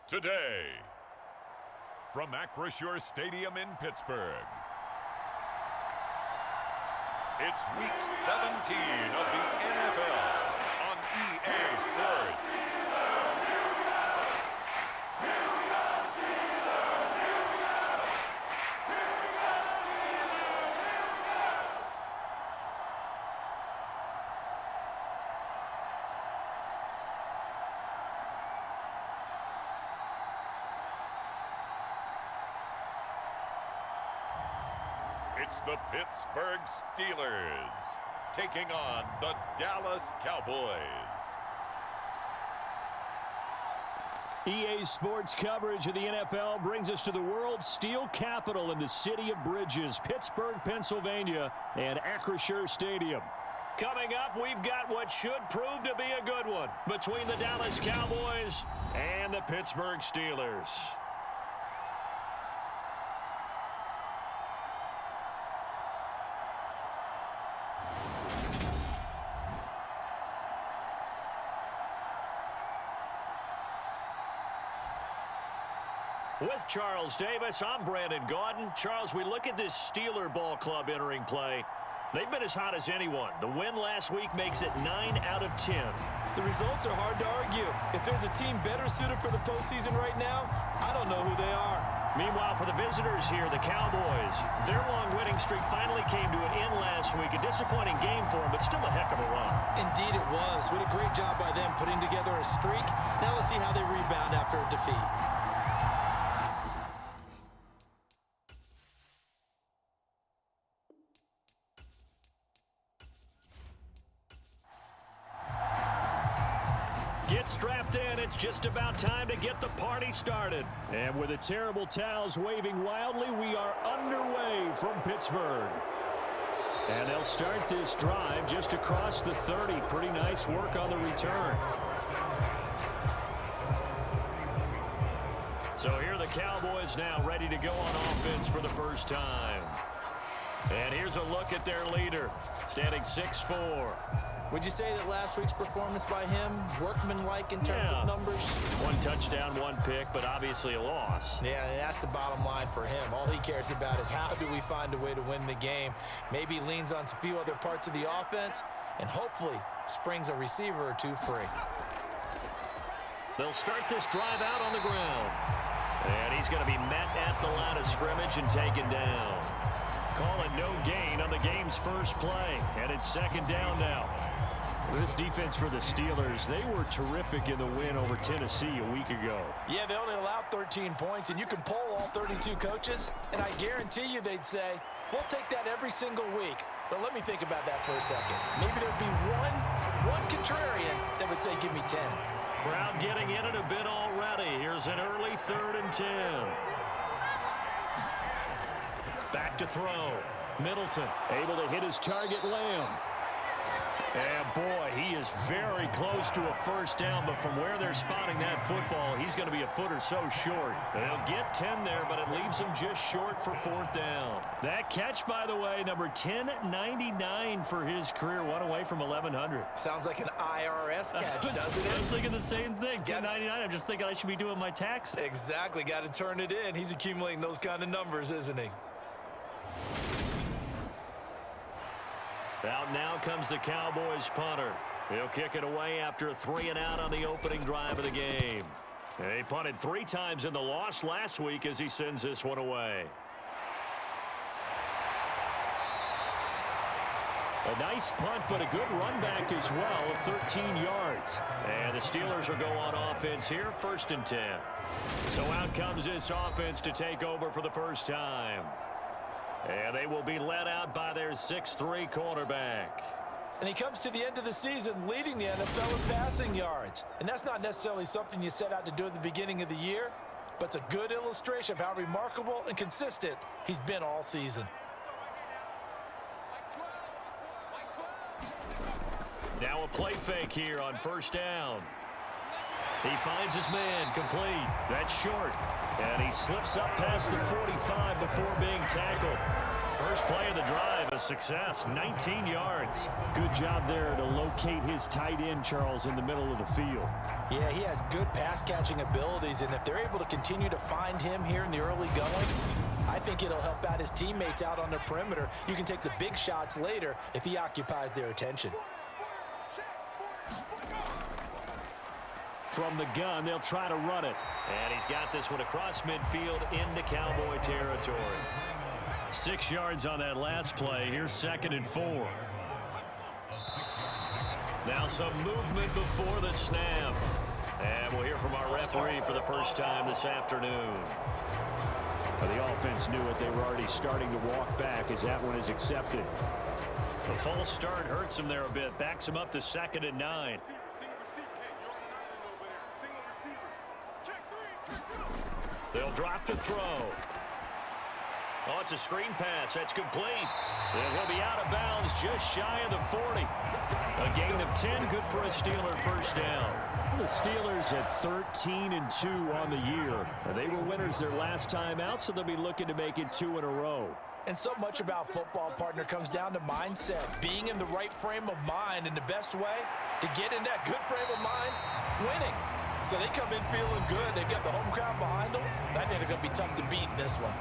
today. From Acrisure Stadium in Pittsburgh, it's Week 17 of the NFL on EA Sports. It's the Pittsburgh Steelers taking on the Dallas Cowboys. EA Sports coverage of the NFL brings us to the world's steel capital in the city of bridges, Pittsburgh, Pennsylvania, and Acrisure Stadium. Coming up, we've got what should prove to be a good one between the Dallas Cowboys and the Pittsburgh Steelers. With Charles Davis, I'm Brandon Gaudin. Charles, we look at this Steeler ball club entering play. They've been as hot as anyone. The win last week makes it 9 out of 10. The results are hard to argue. If there's a team better suited for the postseason right now, I don't know who they are. Meanwhile, for the visitors here, the Cowboys, their long winning streak finally came to an end last week. A disappointing game for them, but still a heck of a run. Indeed it was. What a great job by them putting together a streak. Now let's see how they rebound after a defeat. Get strapped in. It's just about time to get the party started. And with the terrible towels waving wildly, we are underway from Pittsburgh. And they'll start this drive just across the 30. Pretty nice work on the return. So here are the Cowboys now ready to go on offense for the first time. And here's a look at their leader, standing 6'4". Would you say that last week's performance by him, workmanlike in terms of numbers? One touchdown, one pick, but obviously a loss. Yeah, and that's the bottom line for him. All he cares about is how do we find a way to win the game. Maybe leans on a few other parts of the offense, and hopefully springs a receiver or two free. They'll start this drive out on the ground. And he's going to be met at the line of scrimmage and taken down. Calling no gain on the game's first play, and it's second down now. This defense for the Steelers, they were terrific in the win over Tennessee a week ago. Yeah, they only allowed 13 points, and you can poll all 32 coaches, and I guarantee you they'd say, we'll take that every single week. But let me think about that for a second. Maybe there'd be one contrarian that would say, give me 10. Crowd getting in it a bit already. Here's an early 3rd and 10. Back to throw. Middleton able to hit his target, Lamb. And boy, he is very close to a first down, but from where they're spotting that football, he's going to be a foot or so short. They'll get 10 there, but it leaves him just short for 4th down. That catch, by the way, number 1099 for his career, one away from 1,100. Sounds like an IRS catch, doesn't it? I was thinking the same thing, 1099. I'm just thinking I should be doing my taxes. Exactly, got to turn it in. He's accumulating those kind of numbers, isn't he? Out now comes the Cowboys punter. He'll kick it away after a 3-and-out on the opening drive of the game. He punted 3 times in the loss last week as he sends this one away. A nice punt, but a good run back as well of 13 yards. And the Steelers will go on offense here, 1st and 10. So out comes this offense to take over for the first time. And they will be led out by their 6'3" quarterback. And he comes to the end of the season leading the NFL in passing yards. And that's not necessarily something you set out to do at the beginning of the year, but it's a good illustration of how remarkable and consistent he's been all season. Now a play fake here on 1st down. He finds his man, complete. That's short. And he slips up past the 45 before being tackled. First play of the drive, a success, 19 yards. Good job there to locate his tight end, Charles, in the middle of the field. Yeah, he has good pass-catching abilities, and if they're able to continue to find him here in the early going, I think it'll help out his teammates out on the perimeter. You can take the big shots later if he occupies their attention. From the gun, they'll try to run it. And he's got this one across midfield into Cowboy territory. 6 yards on that last play. Here's 2nd and 4. Now some movement before the snap. And we'll hear from our referee for the first time this afternoon. Well, the offense knew it. They were already starting to walk back as that one is accepted. The false start hurts him there a bit. Backs him up to 2nd and 9. They'll drop the throw. Oh, it's a screen pass. That's complete. And he'll be out of bounds just shy of the 40. A gain of 10, good for a Steeler first down. The Steelers at 13-2 on the year. They were winners their last time out, so they'll be looking to make it 2 in a row. And so much about football, partner, comes down to mindset, being in the right frame of mind, and the best way to get in that good frame of mind, winning. So they come in feeling good. They've got the home crowd behind them. I think they're going to be tough to beat in this one.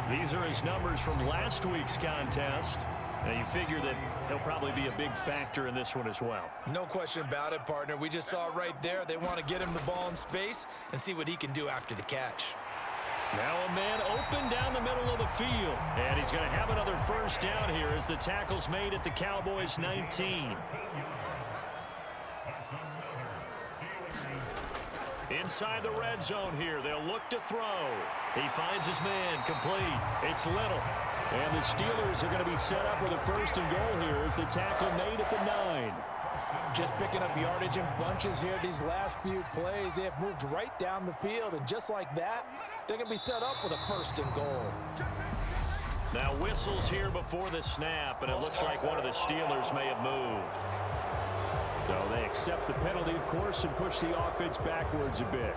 These are his numbers from last week's contest. Now you figure that he'll probably be a big factor in this one as well. No question about it, partner. We just saw it right there. They want to get him the ball in space and see what he can do after the catch. Now a man open down the middle of the field. And he's going to have another first down here as the tackle's made at the Cowboys 19. Inside the red zone here. They'll look to throw. He finds his man complete. It's Little. And the Steelers are going to be set up with a 1st and goal here as the tackle made at the 9. Just picking up yardage in bunches here these last few plays. They have moved right down the field, and just like that, they're going to be set up with a 1st and goal. Now whistles here before the snap, and it looks like one of the Steelers may have moved. So they accept the penalty, of course, and push the offense backwards a bit.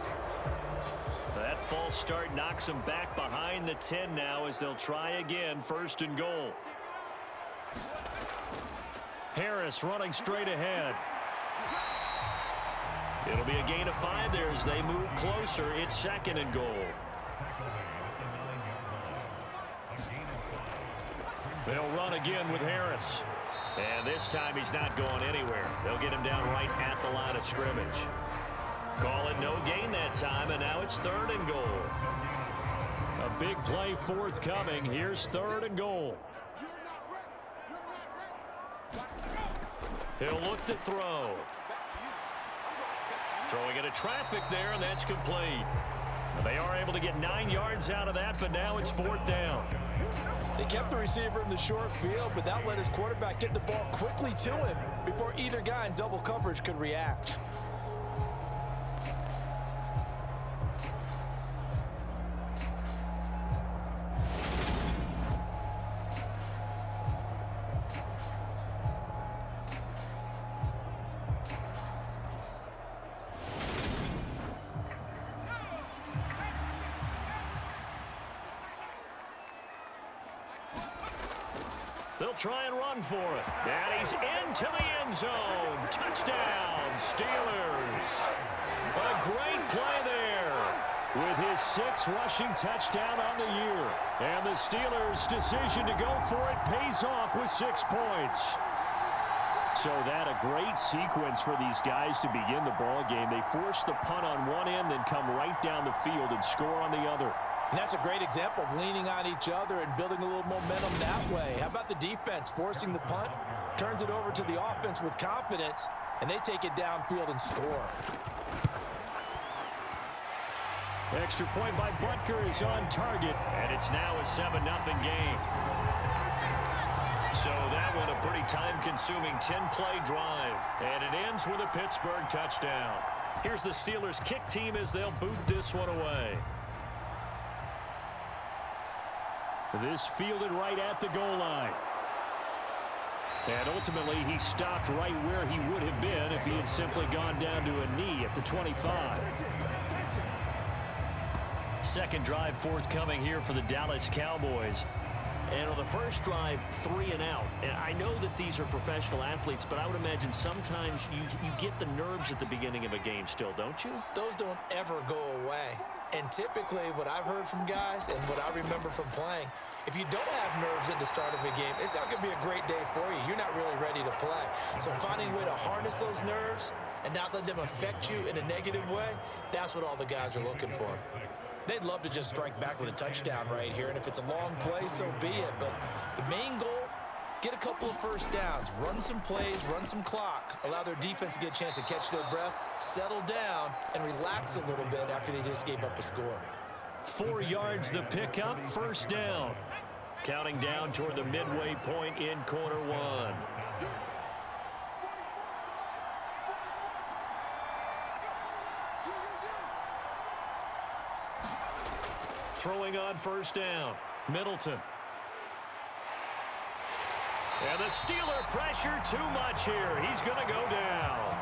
That false start knocks them back behind the 10 now as they'll try again, 1st and goal. Harris running straight ahead. It'll be a gain of 5 there as they move closer. It's 2nd and goal. They'll run again with Harris. And this time he's not going anywhere. They'll get him down right at the line of scrimmage. Call it no gain that time, and now it's 3rd and goal. A big play forthcoming. Here's 3rd and goal. He'll look to throw. Throwing into traffic there, and that's complete. They are able to get 9 yards out of that, but now it's 4th down. They kept the receiver in the short field, but that let his quarterback get the ball quickly to him before either guy in double coverage could react. They'll try and run for it. And he's into the end zone. Touchdown, Steelers. A great play there. With his 6th rushing touchdown on the year. And the Steelers' decision to go for it pays off with 6 points. So that a great sequence for these guys to begin the ball game. They force the punt on one end, then come right down the field and score on the other. And that's a great example of leaning on each other and building a little momentum that way. How about the defense forcing the punt, turns it over to the offense with confidence, and they take it downfield and score. Extra point by Butker is on target. And it's now a 7-0 game. So that one a pretty time-consuming 10-play drive. And it ends with a Pittsburgh touchdown. Here's the Steelers kick team as they'll boot this one away. This fielded right at the goal line. And ultimately, he stopped right where he would have been if he had simply gone down to a knee at the 25. Second drive forthcoming here for the Dallas Cowboys. And on the first drive, 3 and out. And I know that these are professional athletes, but I would imagine sometimes you get the nerves at the beginning of a game still, don't you? Those don't ever go away. And typically what I've heard from guys and what I remember from playing, if you don't have nerves at the start of a game, it's not going to be a great day for you. You're not really ready to play. So finding a way to harness those nerves and not let them affect you in a negative way, that's what all the guys are looking for. They'd love to just strike back with a touchdown right here, and if it's a long play, so be it. But the main goal, get a couple of first downs, run some plays, run some clock, allow their defense to get a chance to catch their breath, settle down, and relax a little bit after they just gave up a score. 4 yards the pickup, first down. Counting down toward the midway point in quarter one. Throwing on first down, Middleton. And the Steeler pressure too much here. He's going to go down.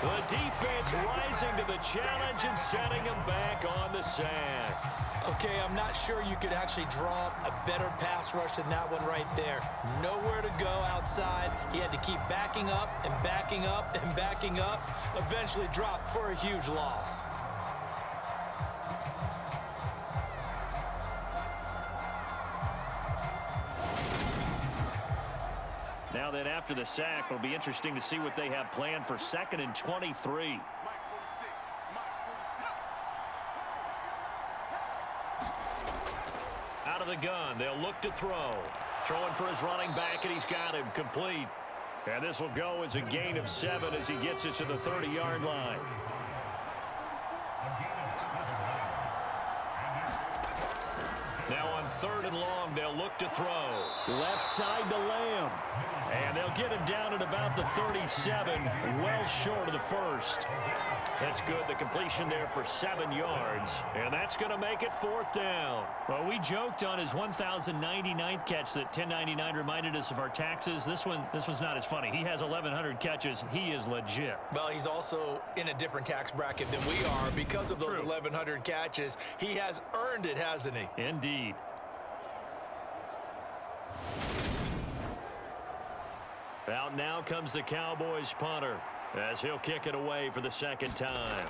The defense rising to the challenge and setting him back on the sack. Okay, I'm not sure you could actually draw up a better pass rush than that one right there. Nowhere to go outside. He had to keep backing up and backing up and backing up. Eventually dropped for a huge loss. Now then, after the sack, it'll be interesting to see what they have planned for 2nd and 23. Out of the gun, they'll look to throw. Throwing for his running back, and he's got him complete. And this will go as a gain of 7 as he gets it to the 30-yard line. Now on 3rd and long, they'll look to throw. Left side to Lamb. And they'll get him down at about the 37, well short of the first. That's good. The completion there for 7 yards. And that's going to make it 4th down. Well, we joked on his 1,099th catch that 1099 reminded us of our taxes. This one's not as funny. He has 1,100 catches. He is legit. Well, he's also in a different tax bracket than we are because of those 1,100 catches. He has earned it, hasn't he? Indeed. Out now comes the Cowboys punter as he'll kick it away for the 2nd time.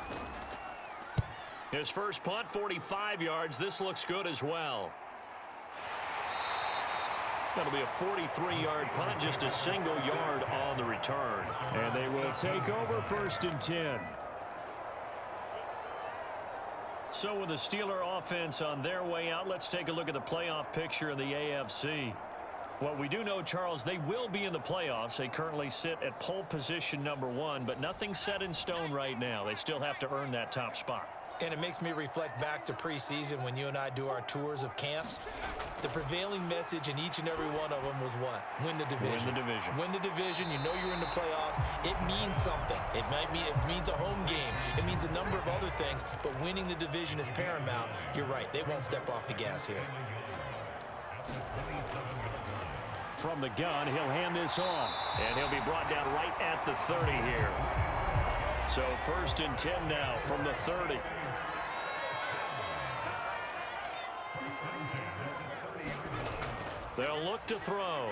His first punt, 45 yards. This looks good as well. That'll be a 43-yard punt, just a single yard on the return. And they will take over 1st and 10. So with the Steeler offense on their way out, let's take a look at the playoff picture in the AFC. Well, we do know, Charles, they will be in the playoffs. They currently sit at pole position number 1, but nothing's set in stone right now. They still have to earn that top spot. And it makes me reflect back to preseason when you and I do our tours of camps. The prevailing message in each and every one of them was what? Win the division. Win the division. Win the division. You know you're in the playoffs. It means something. It means a home game. It means a number of other things, but winning the division is paramount. You're right. They won't step off the gas here. From the gun, he'll hand this off. And he'll be brought down right at the 30 here. So 1st and 10 now from the 30. They'll look to throw.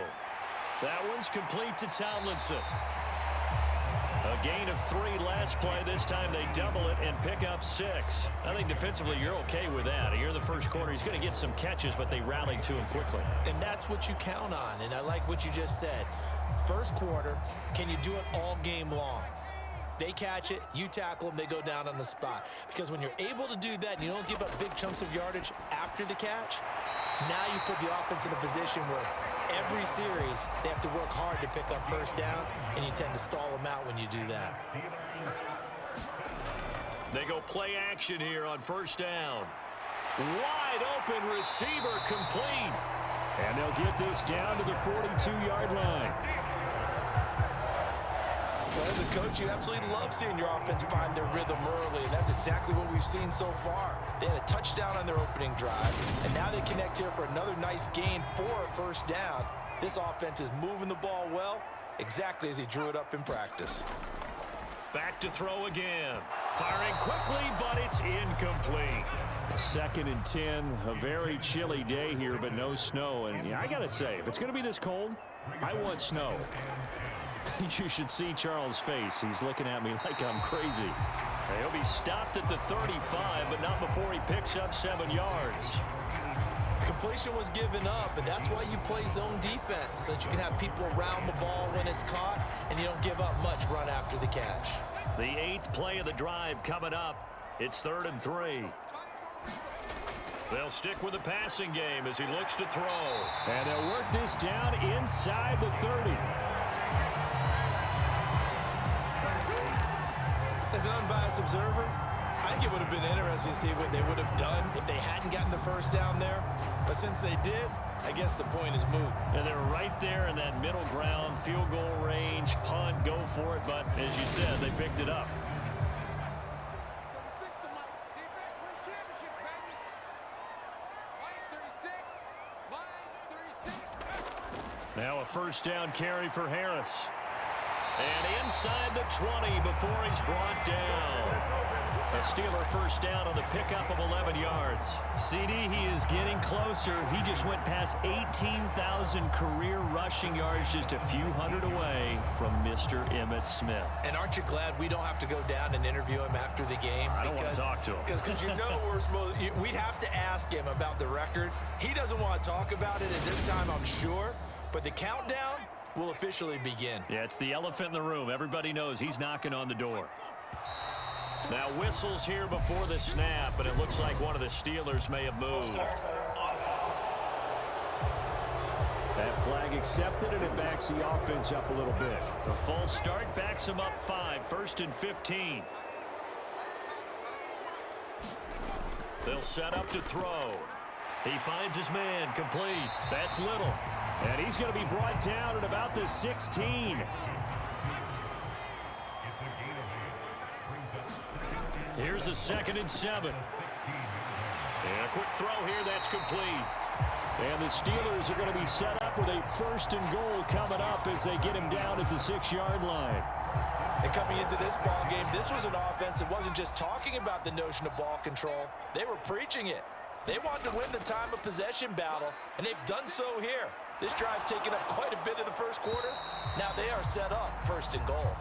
That one's complete to Tomlinson. A gain of 3 last play. This time they double it and pick up 6. I think defensively you're okay with that. Here in the first quarter, he's going to get some catches, but they rallied to him quickly. And that's what you count on, and I like what you just said. First quarter, can you do it all game long? They catch it, you tackle them, they go down on the spot. Because when you're able to do that and you don't give up big chunks of yardage after the catch, now you put the offense in a position where every series they have to work hard to pick up first downs, and you tend to stall them out when you do that. They go play action here on 1st down. Wide open receiver complete. And they'll get this down to the 42-yard line. Well, as a coach, you absolutely love seeing your offense find their rhythm early, and that's exactly what we've seen so far. They had a touchdown on their opening drive, and now they connect here for another nice gain for a 1st down. This offense is moving the ball well, exactly as he drew it up in practice. Back to throw again. Firing quickly, but it's incomplete. 2nd and 10, a very chilly day here, but no snow. And yeah, I got to say, if it's going to be this cold, I want snow. You should see Charles' face. He's looking at me like I'm crazy. He'll be stopped at the 35, but not before he picks up 7 yards. Completion was given up, and that's why you play zone defense, so that you can have people around the ball when it's caught, and you don't give up much run after the catch. The 8th play of the drive coming up. It's 3rd and 3. They'll stick with the passing game as he looks to throw. And they'll work this down inside the 30. As an unbiased observer, I think it would have been interesting to see what they would have done if they hadn't gotten the first down there. But since they did, I guess the point is moot. And they're right there in that middle ground, field goal range, punt, go for it. But as you said, they picked it up. Now a first down carry for Harris. And inside the 20 before he's brought down. A Steeler first down on the pickup of 11 yards. CD, he is getting closer. He just went past 18,000 career rushing yards, just a few hundred away from Mr. Emmitt Smith. And aren't you glad we don't have to go down and interview him after the game? I don't want to talk to him. Because you know we'd have to ask him about the record. He doesn't want to talk about it at this time, I'm sure. But the countdown will officially begin. Yeah, it's the elephant in the room. Everybody knows he's knocking on the door. Now whistles here before the snap, and it looks like one of the Steelers may have moved. That flag accepted, and it backs the offense up a little bit. The false start backs him up 5, 1st and 15. They'll set up to throw. He finds his man, complete. That's Little. And he's going to be brought down at about the 16. Here's a 2nd and 7. And a quick throw here, that's complete. And the Steelers are going to be set up with a 1st and goal coming up as they get him down at the 6-yard line. And coming into this ball game, this was an offense that wasn't just talking about the notion of ball control. They were preaching it. They wanted to win the time of possession battle, and they've done so here. This drive's taken up quite a bit of the first quarter. Now they are set up 1st and goal.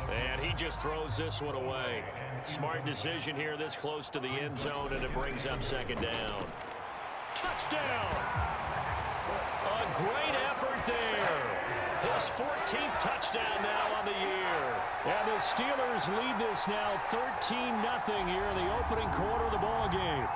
And he just throws this one away. Smart decision here this close to the end zone, and it brings up 2nd down. Touchdown! A great effort there. His 14th touchdown now on the year. And the Steelers lead this now 13-0 here in the opening quarter of the ball game.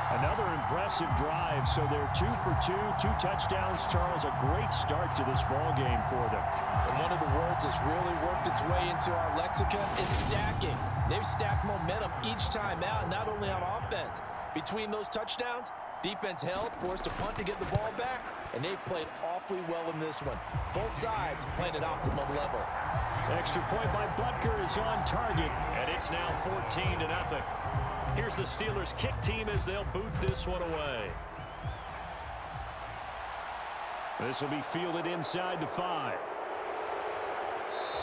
Another impressive drive, so they're 2 for 2, 2 touchdowns. Charles, a great start to this ball game for them. And one of the words that's really worked its way into our lexicon is stacking. They've stacked momentum each time out, not only on offense. Between those touchdowns, defense held, forced a punt to get the ball back, and they've played awfully well in this one. Both sides playing at optimum level. Extra point by Butker is on target. And it's now 14-0. Here's the Steelers kick team as they'll boot this one away. This will be fielded inside the 5.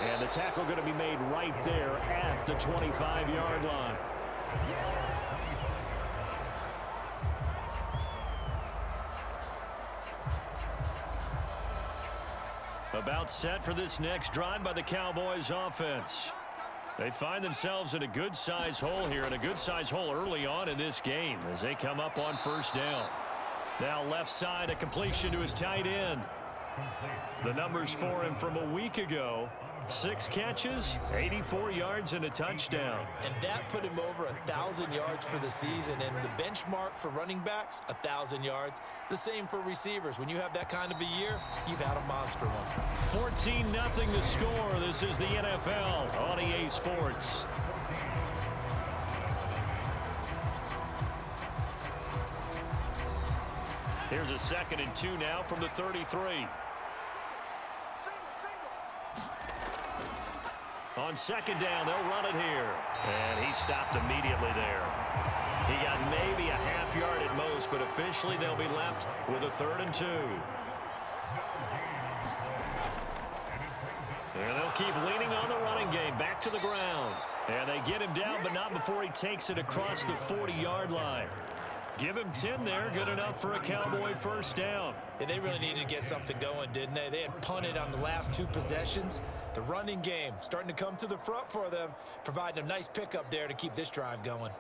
And the tackle going to be made right there at the 25-yard line. About set for this next drive by the Cowboys offense. They find themselves in a good-sized hole here, and a good-sized hole early on in this game as they come up on 1st down. Now left side, a completion to his tight end. The numbers for him from a week ago: 6 catches, 84 yards, and a touchdown. And that put him over 1,000 yards for the season. And the benchmark for running backs, 1,000 yards. The same for receivers. When you have that kind of a year, you've had a monster one. 14-0 the score. This is the NFL on EA Sports. Here's a 2nd and 2 now from the 33. On 2nd down, they'll run it here. And he stopped immediately there. He got maybe a half yard at most, but officially they'll be left with a 3rd and 2. And they'll keep leaning on the running game. Back to the ground. And they get him down, but not before he takes it across the 40-yard line. Give him 10 there, good enough for a Cowboy first down. Yeah, they really needed to get something going, didn't they? They had punted on the last 2 possessions. The running game starting to come to the front for them, providing a nice pickup there to keep this drive going.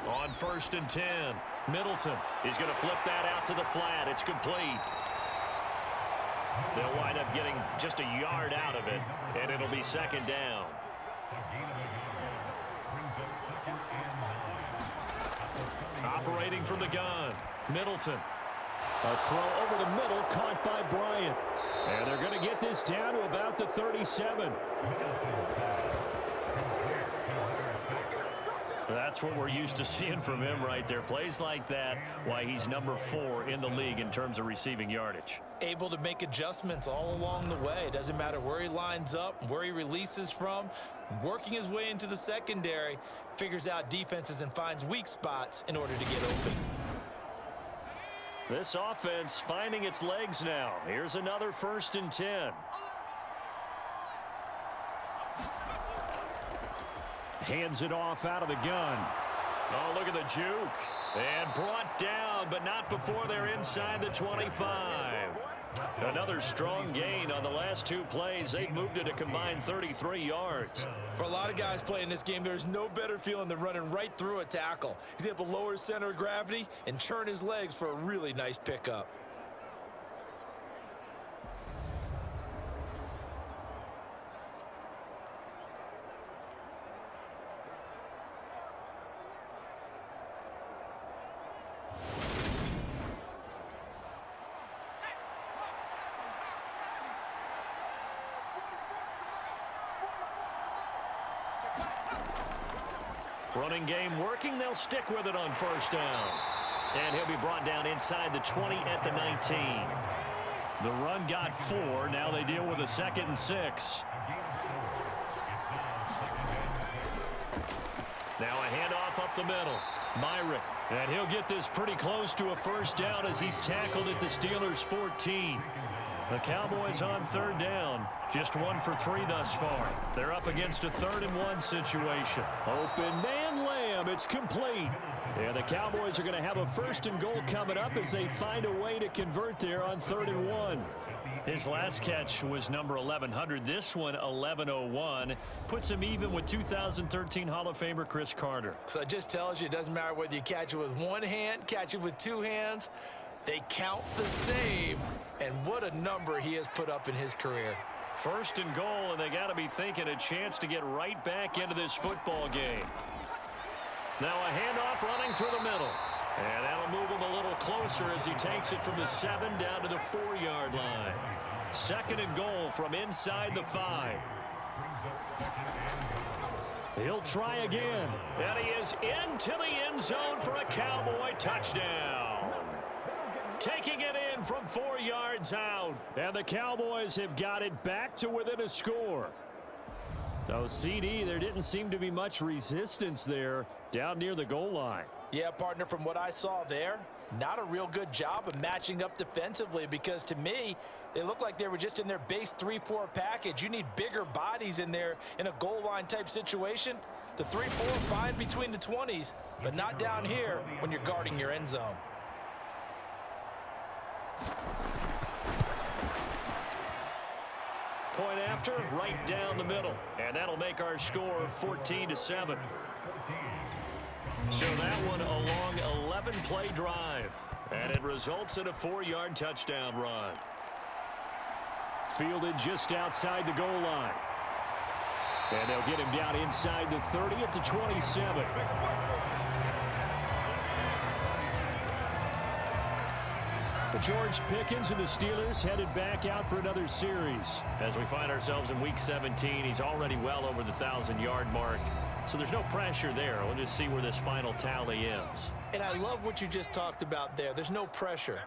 On 1st and 10, Middleton is going to flip that out to the flat. It's complete. They'll wind up getting just a yard out of it, and it'll be 2nd down. Operating from the gun, Middleton. A throw over the middle, caught by Bryant. And they're going to get this down to about the 37. That's what we're used to seeing from him right there. Plays like that, why he's number 4 in the league in terms of receiving yardage. Able to make adjustments all along the way. It doesn't matter where he lines up, where he releases from. Working his way into the secondary, figures out defenses and finds weak spots in order to get open. This offense finding its legs now. Here's another 1st and 10. Hands it off out of the gun. Oh, look at the juke. And brought down, but not before they're inside the 25. Another strong gain on the last 2 plays. They've moved it a combined 33 yards. For a lot of guys playing this game, there's no better feeling than running right through a tackle. He's able to lower his center of gravity and churn his legs for a really nice pickup. Running game working. They'll stick with it on 1st down. And he'll be brought down inside the 20 at the 19. The run got 4. Now they deal with a 2nd and 6. Now a handoff up the middle. Myrick. And he'll get this pretty close to a 1st down as he's tackled at the Steelers' 14. The Cowboys on 3rd down. Just 1 for 3 thus far. They're up against a 3rd and 1 situation. Open man Lamb. It's complete. And the Cowboys are going to have a 1st and goal coming up as they find a way to convert there on 3rd and 1. His last catch was number 1100. This one, 1101. Puts him even with 2013 Hall of Famer Chris Carter. So it just tells you it doesn't matter whether you catch it with 1 hand, catch it with 2 hands. They count the same. And what a number he has put up in his career. 1st and goal, and they got to be thinking a chance to get right back into this football game. Now a handoff running through the middle. And that'll move him a little closer as he takes it from the 7 down to the 4-yard line. 2nd and goal from inside the 5. He'll try again. And he is into the end zone for a Cowboy touchdown. Taking it in from 4 yards out. And the Cowboys have got it back to within a score. So, CD, there didn't seem to be much resistance there down near the goal line. Yeah, partner, from what I saw there, not a real good job of matching up defensively because to me, they look like they were just in their base 3-4 package. You need bigger bodies in there in a goal line type situation. The 3-4 fine between the 20s, but not down here when you're guarding your end zone. Point after, right down the middle. And that'll make our score 14-7. So that one a long 11-play drive. And it results in a 4-yard touchdown run. Fielded just outside the goal line. And they'll get him down inside the 30 at the 27. George Pickens and the Steelers headed back out for another series. As we find ourselves in Week 17, he's already well over the 1,000-yard mark. So there's no pressure there. We'll just see where this final tally ends. And I love what you just talked about there. There's no pressure.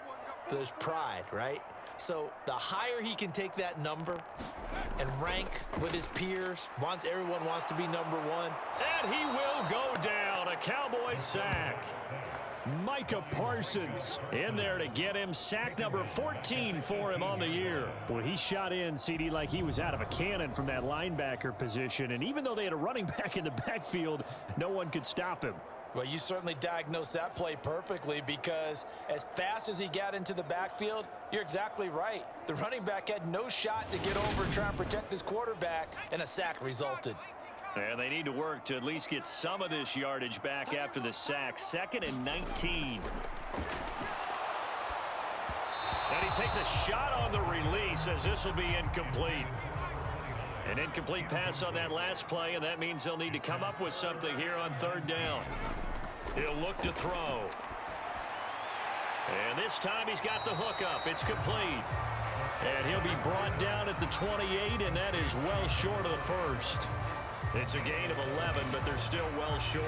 There's pride, right? So the higher he can take that number and rank with his peers, everyone wants to be number one. And he will go down. A Cowboys sack. Micah Parsons in there to get him. Sack number 14 for him on the year. Well, he shot in, CD, like he was out of a cannon from that linebacker position. And even though they had a running back in the backfield, no one could stop him. Well, you certainly diagnosed that play perfectly, because as fast as he got into the backfield, you're exactly right. The running back had no shot to get over and try and protect his quarterback, and a sack resulted. And they need to work to at least get some of this yardage back after the sack. 2nd and 19. And he takes a shot on the release, as this will be incomplete. An incomplete pass on that last play, and that means they'll need to come up with something here on 3rd down. He'll look to throw. And this time he's got the hook up. It's complete. And he'll be brought down at the 28, and that is well short of the first. It's a gain of 11, but they're still well short.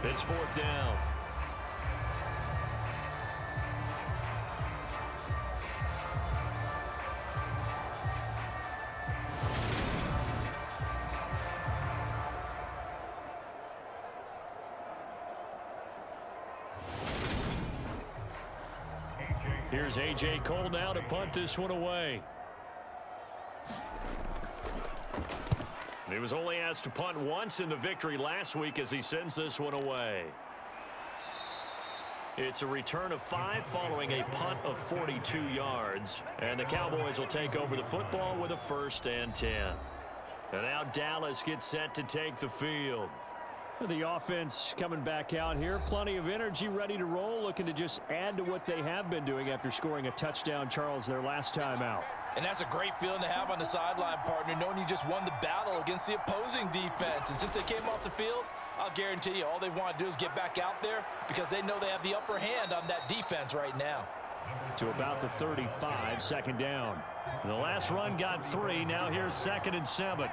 It's 4th down. Here's A.J. Cole now to punt this one away. He was only asked to punt once in the victory last week as he sends this one away. It's a return of 5 following a punt of 42 yards. And the Cowboys will take over the football with a 1st and 10. And now Dallas gets set to take the field. The offense coming back out here. Plenty of energy, ready to roll, looking to just add to what they have been doing after scoring a touchdown, Charles, their last time out. And that's a great feeling to have on the sideline, partner, knowing you just won the battle against the opposing defense. And since they came off the field, I'll guarantee you all they want to do is get back out there, because they know they have the upper hand on that defense right now. To about the 35, 2nd down. The last run got 3. Now here's 2nd and 7.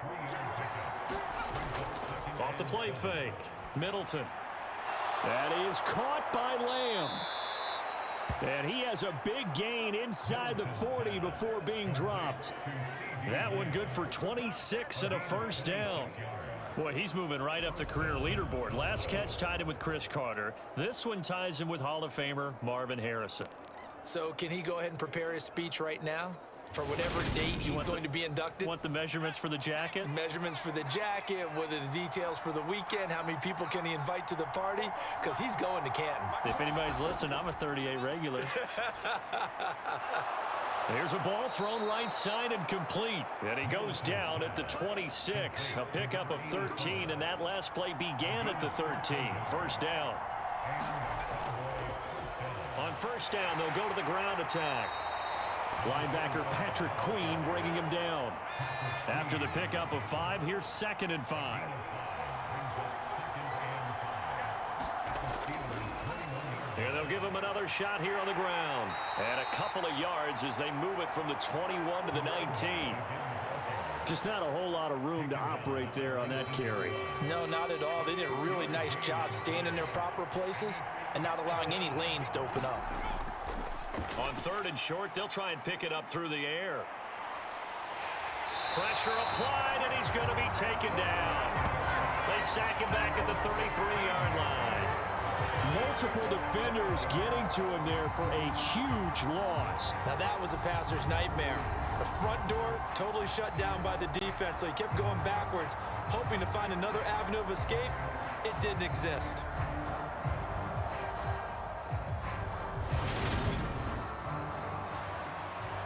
Off the play fake. Middleton. That is caught by Lamb. And he has a big gain inside the 40 before being dropped. That one good for 26 and a 1st down. Boy, he's moving right up the career leaderboard. Last catch tied him with Chris Carter. This one ties him with Hall of Famer Marvin Harrison. So can he go ahead and prepare his speech right now for whatever date he's going to be inducted? Want the measurements for the jacket? Measurements for the jacket, what are the details for the weekend, how many people can he invite to the party? Because he's going to Canton. If anybody's listening, I'm a 38 regular. There's a ball thrown right side and complete. And he goes down at the 26. A pickup of 13, and that last play began at the 13. 1st down. On 1st down, they'll go to the ground attack. Linebacker Patrick Queen bringing him down. After the pickup of 5, here's 2nd and 5. And they'll give him another shot here on the ground. And a couple of yards as they move it from the 21 to the 19. Just not a whole lot of room to operate there on that carry. No, not at all. They did a really nice job staying in their proper places and not allowing any lanes to open up. On 3rd and short, they'll try and pick it up through the air. Pressure applied, and he's going to be taken down. They sack him back at the 33-yard line. Multiple defenders getting to him there for a huge loss. Now that was a passer's nightmare. The front door totally shut down by the defense, so he kept going backwards, hoping to find another avenue of escape. It didn't exist.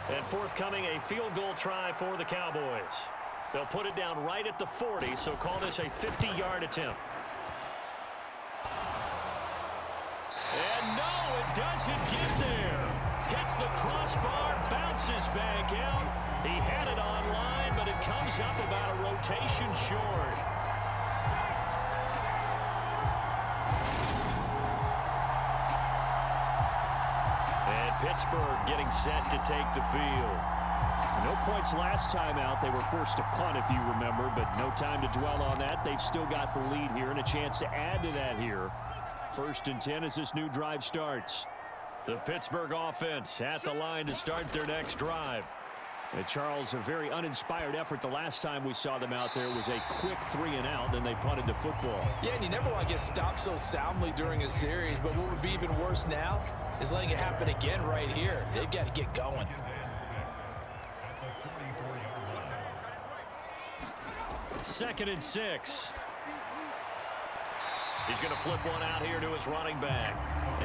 And forthcoming, a field goal try for the Cowboys. They'll put it down right at the 40, so call this a 50-yard attempt. And no, it doesn't get there. Hits the crossbar, bounces back out. He had it on line, but it comes up about a rotation short. And Pittsburgh getting set to take the field. No points last time out. They were forced to punt, if you remember, but no time to dwell on that. They've still got the lead here and a chance to add to that here. 1st and 10 as this new drive starts. The Pittsburgh offense at the line to start their next drive. And Charles, a very uninspired effort the last time we saw them out there was a quick 3-and-out, then they punted the football. Yeah, and you never want to get stopped so soundly during a series, but what would be even worse now is letting it happen again right here. They've got to get going. Second and 6. He's going to flip one out here to his running back.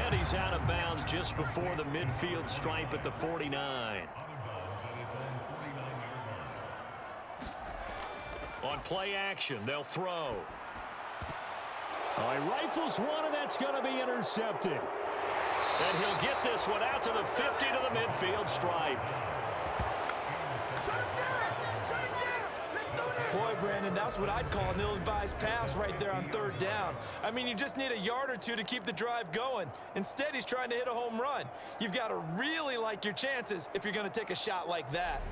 And he's out of bounds just before the midfield stripe at the 49. On play action, they'll throw. Oh, he rifles one, and that's going to be intercepted. And he'll get this one out to the 50 to the midfield stripe. Boy, Brandon, that's what I'd call an ill-advised pass right there on third down. I mean, you just need a yard or two to keep the drive going. Instead, he's trying to hit a home run. You've got to really like your chances if you're going to take a shot like that.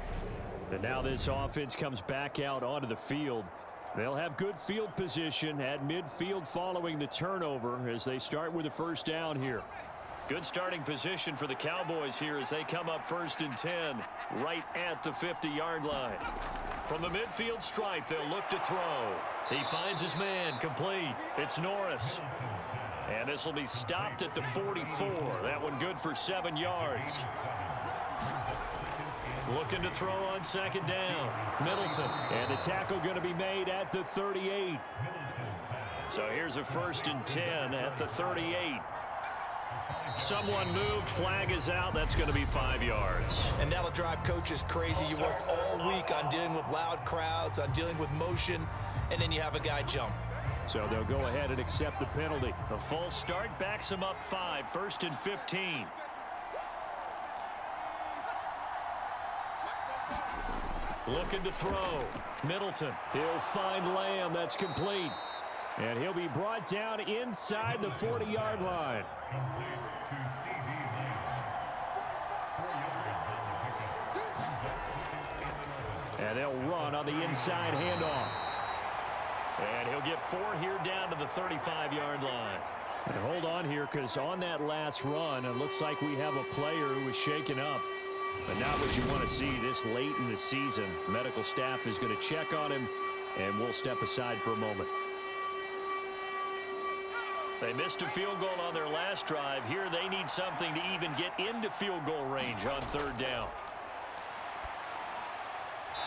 And now this offense comes back out onto the field. They'll have good field position at midfield following the turnover as they start with a first down here. Good starting position for the Cowboys here as they come up 1st and 10 right at the 50-yard line. From the midfield stripe, they'll look to throw. He finds his man, complete. It's Norris. And this will be stopped at the 44. That one good for 7 yards. Looking to throw on second down. Middleton. And the tackle going to be made at the 38. So here's a 1st and 10 at the 38. Someone moved. Flag is out. That's going to be 5 yards. And that'll drive coaches crazy. You work all week on dealing with loud crowds, on dealing with motion, and then you have a guy jump. So they'll go ahead and accept the penalty. A false start backs him up 5. 1st and 15. Looking to throw. Middleton. He'll find Lamb. That's complete. And he'll be brought down inside the 40-yard line. And they'll run on the inside handoff. And he'll get 4 here down to the 35-yard line. And hold on here, because on that last run, it looks like we have a player who was shaken up. But not what you want to see this late in the season. Medical staff is going to check on him, and we'll step aside for a moment. They missed a field goal on their last drive. Here they need something to even get into field goal range on 3rd down.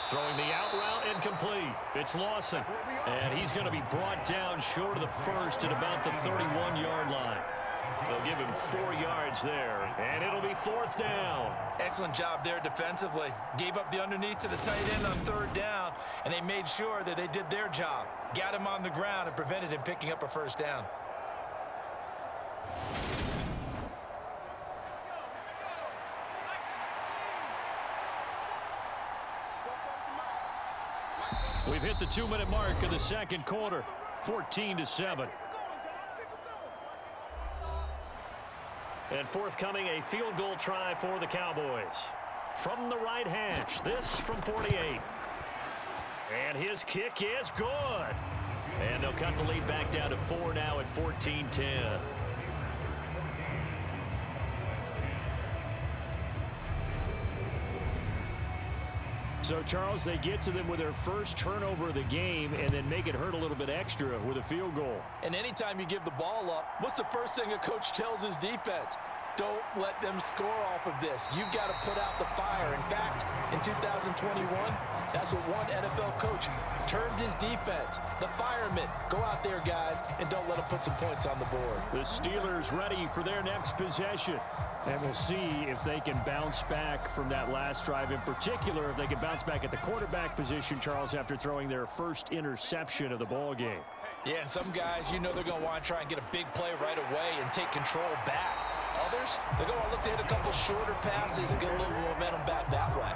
Throwing the out route incomplete. It's Lawson. And he's going to be brought down short of the first at about the 31-yard line. They'll give him 4 yards there, and it'll be 4th down. Excellent job there defensively. Gave up the underneath to the tight end on 3rd down, and they made sure that they did their job. Got him on the ground and prevented him picking up a 1st down. We've hit the 2-minute mark of the second quarter. 14-7. And forthcoming, a field goal try for the Cowboys. From the right hash, this from 48. And his kick is good. And they'll cut the lead back down to 4 now at 14-10. So, Charles, they get to them with their first turnover of the game and then make it hurt a little bit extra with a field goal. And anytime you give the ball up, what's the first thing a coach tells his defense? Don't let them score off of this. You've got to put out the fire. In fact, in 2021, that's what one NFL coach termed his defense. The firemen. Go out there, guys, and don't let them put some points on the board. The Steelers ready for their next possession. And we'll see if they can bounce back from that last drive. In particular, if they can bounce back at the quarterback position, Charles, after throwing their first interception of the ball game. Yeah, and some guys, you know they're going to want to try and get a big play right away and take control back. Others, they're going to look to hit a couple shorter passes and get a little momentum back that way.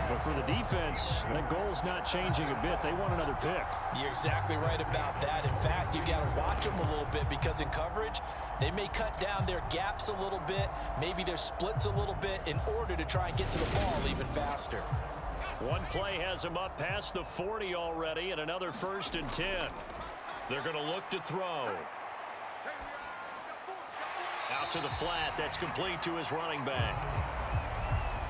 But for the defense, that goal's not changing a bit. They want another pick. You're exactly right about that. In fact, you got to watch them a little bit because in coverage, they may cut down their gaps a little bit, maybe their splits a little bit in order to try and get to the ball even faster. One play has them up past the 40 already, and another 1st and 10. They're going to look to throw. out to the flat. That's complete to his running back.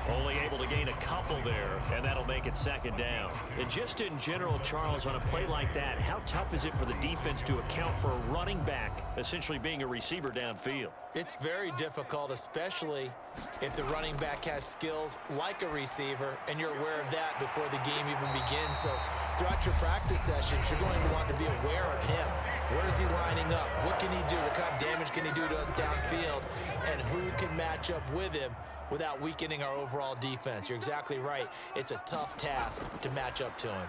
Only able to gain a couple there, and that'll make it second down. And just in general, Charles, on a play like that, how tough is it for the defense to account for a running back essentially being a receiver downfield? It's very difficult, especially if the running back has skills like a receiver, and you're aware of that before the game even begins. So throughout your practice sessions, you're going to want to be aware of him. Where is he lining up? What can he do? What kind of damage can he do to us downfield? And who can match up with him without weakening our overall defense? You're exactly right. It's a tough task to match up to him.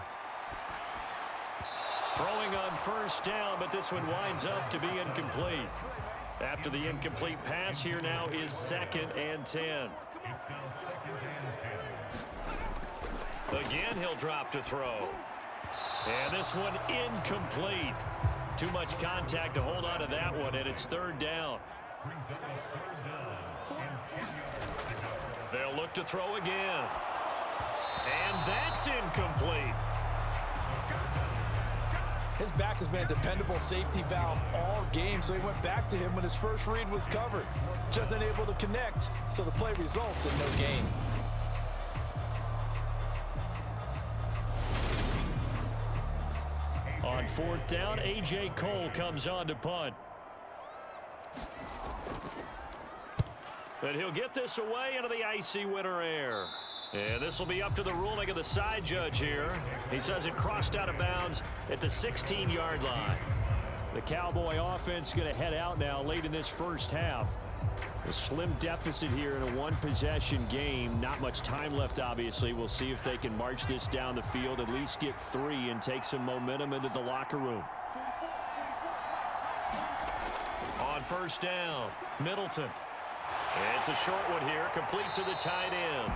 Throwing on first down, but this one winds up to be incomplete. After the incomplete pass, here now is 2nd and 10. Again, he'll drop to throw. And this one incomplete. Too much contact to hold on to that one, and it's 3rd down. They'll look to throw again. And that's incomplete. His back has been a dependable safety valve all game, so he went back to him when his first read was covered. Just unable to connect, so the play results in no gain. On 4th down, A.J. Cole comes on to punt. But he'll get this away into the icy winter air. And this will be up to the ruling of the side judge here. He says it crossed out of bounds at the 16-yard line. The Cowboy offense going to head out now late in this first half. A slim deficit here in a one-possession game. Not much time left, obviously. We'll see if they can march this down the field, at least get 3 and take some momentum into the locker room. On first down, Middleton. It's a short one here, complete to the tight end.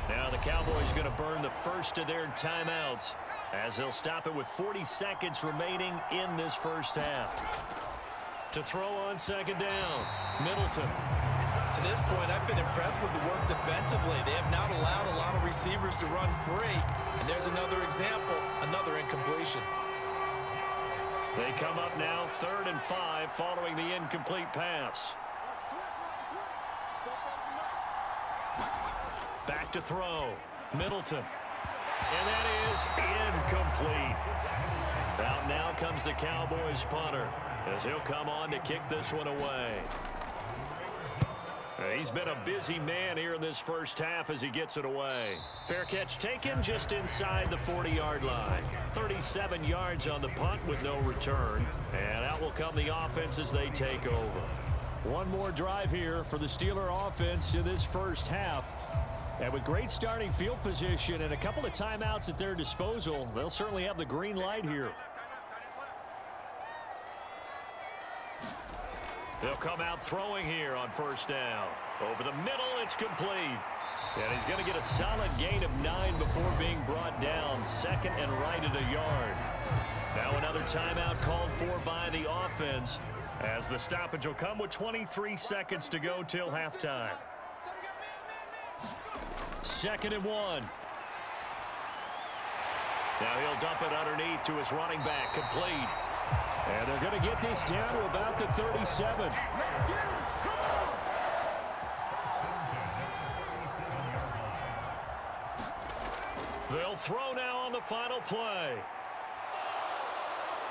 Now the Cowboys going to burn the first of their timeouts as they'll stop it with 40 seconds remaining in this first half. To throw on 2nd down, Middleton. To this point, I've been impressed with the work defensively. They have not allowed a lot of receivers to run free. And there's another example, another incompletion. They come up now 3rd and 5 following the incomplete pass. Back to throw, Middleton. And that is incomplete. Out now comes the Cowboys punter as he'll come on to kick this one away. He's been a busy man here in this first half as he gets it away. Fair catch taken just inside the 40-yard line. 37 yards on the punt with no return. And out will come the offense as they take over. One more drive here for the Steeler offense in this first half. And with great starting field position and a couple of timeouts at their disposal, they'll certainly have the green light here. They'll come out throwing here on first down. Over the middle, it's complete. And he's going to get a solid gain of 9 before being brought down. 2nd and right at a yard. Now another timeout called for by the offense as the stoppage will come with 23 seconds to go till halftime. 2nd and 1. Now he'll dump it underneath to his running back, complete. And they're going to get this down to about the 37. They'll throw now on the final play.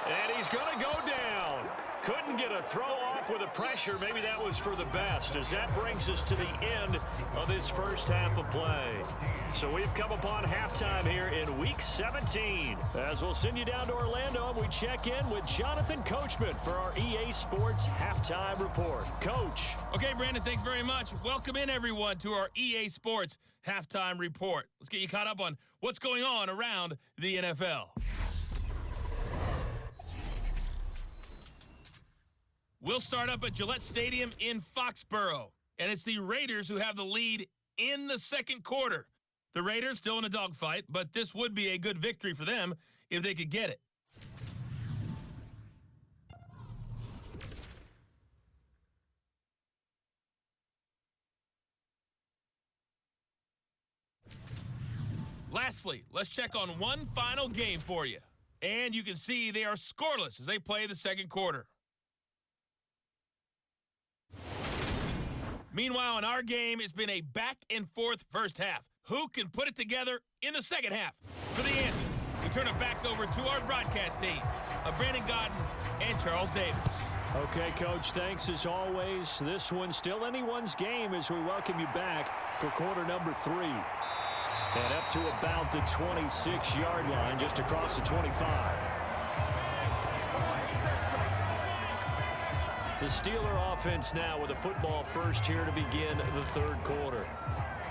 And he's going to go down. Couldn't get a throw off with the pressure. Maybe that was for the best, as that brings us to the end of this first half of play. So we've come upon halftime here in Week 17. As we'll send you down to Orlando, and we check in with Jonathan Coachman for our EA Sports Halftime Report. Coach. Okay, Brandon, thanks very much. Welcome in, everyone, to our EA Sports Halftime Report. Let's get you caught up on what's going on around the NFL. We'll start up at Gillette Stadium in Foxborough, and it's the Raiders who have the lead in the second quarter. The Raiders still in a dogfight, but this would be a good victory for them if they could get it. Lastly, let's check on one final game for you. And you can see they are scoreless as they play the second quarter. Meanwhile, in our game, it's been a back-and-forth first half. Who can put it together in the second half? For the answer, we turn it back over to our broadcast team of Brandon Godden and Charles Davis. Okay, Coach, thanks as always. This one's still anyone's game as we welcome you back for quarter number 3. And up to about the 26-yard line, just across the 25. The Steeler offense now with a football first here to begin the third quarter.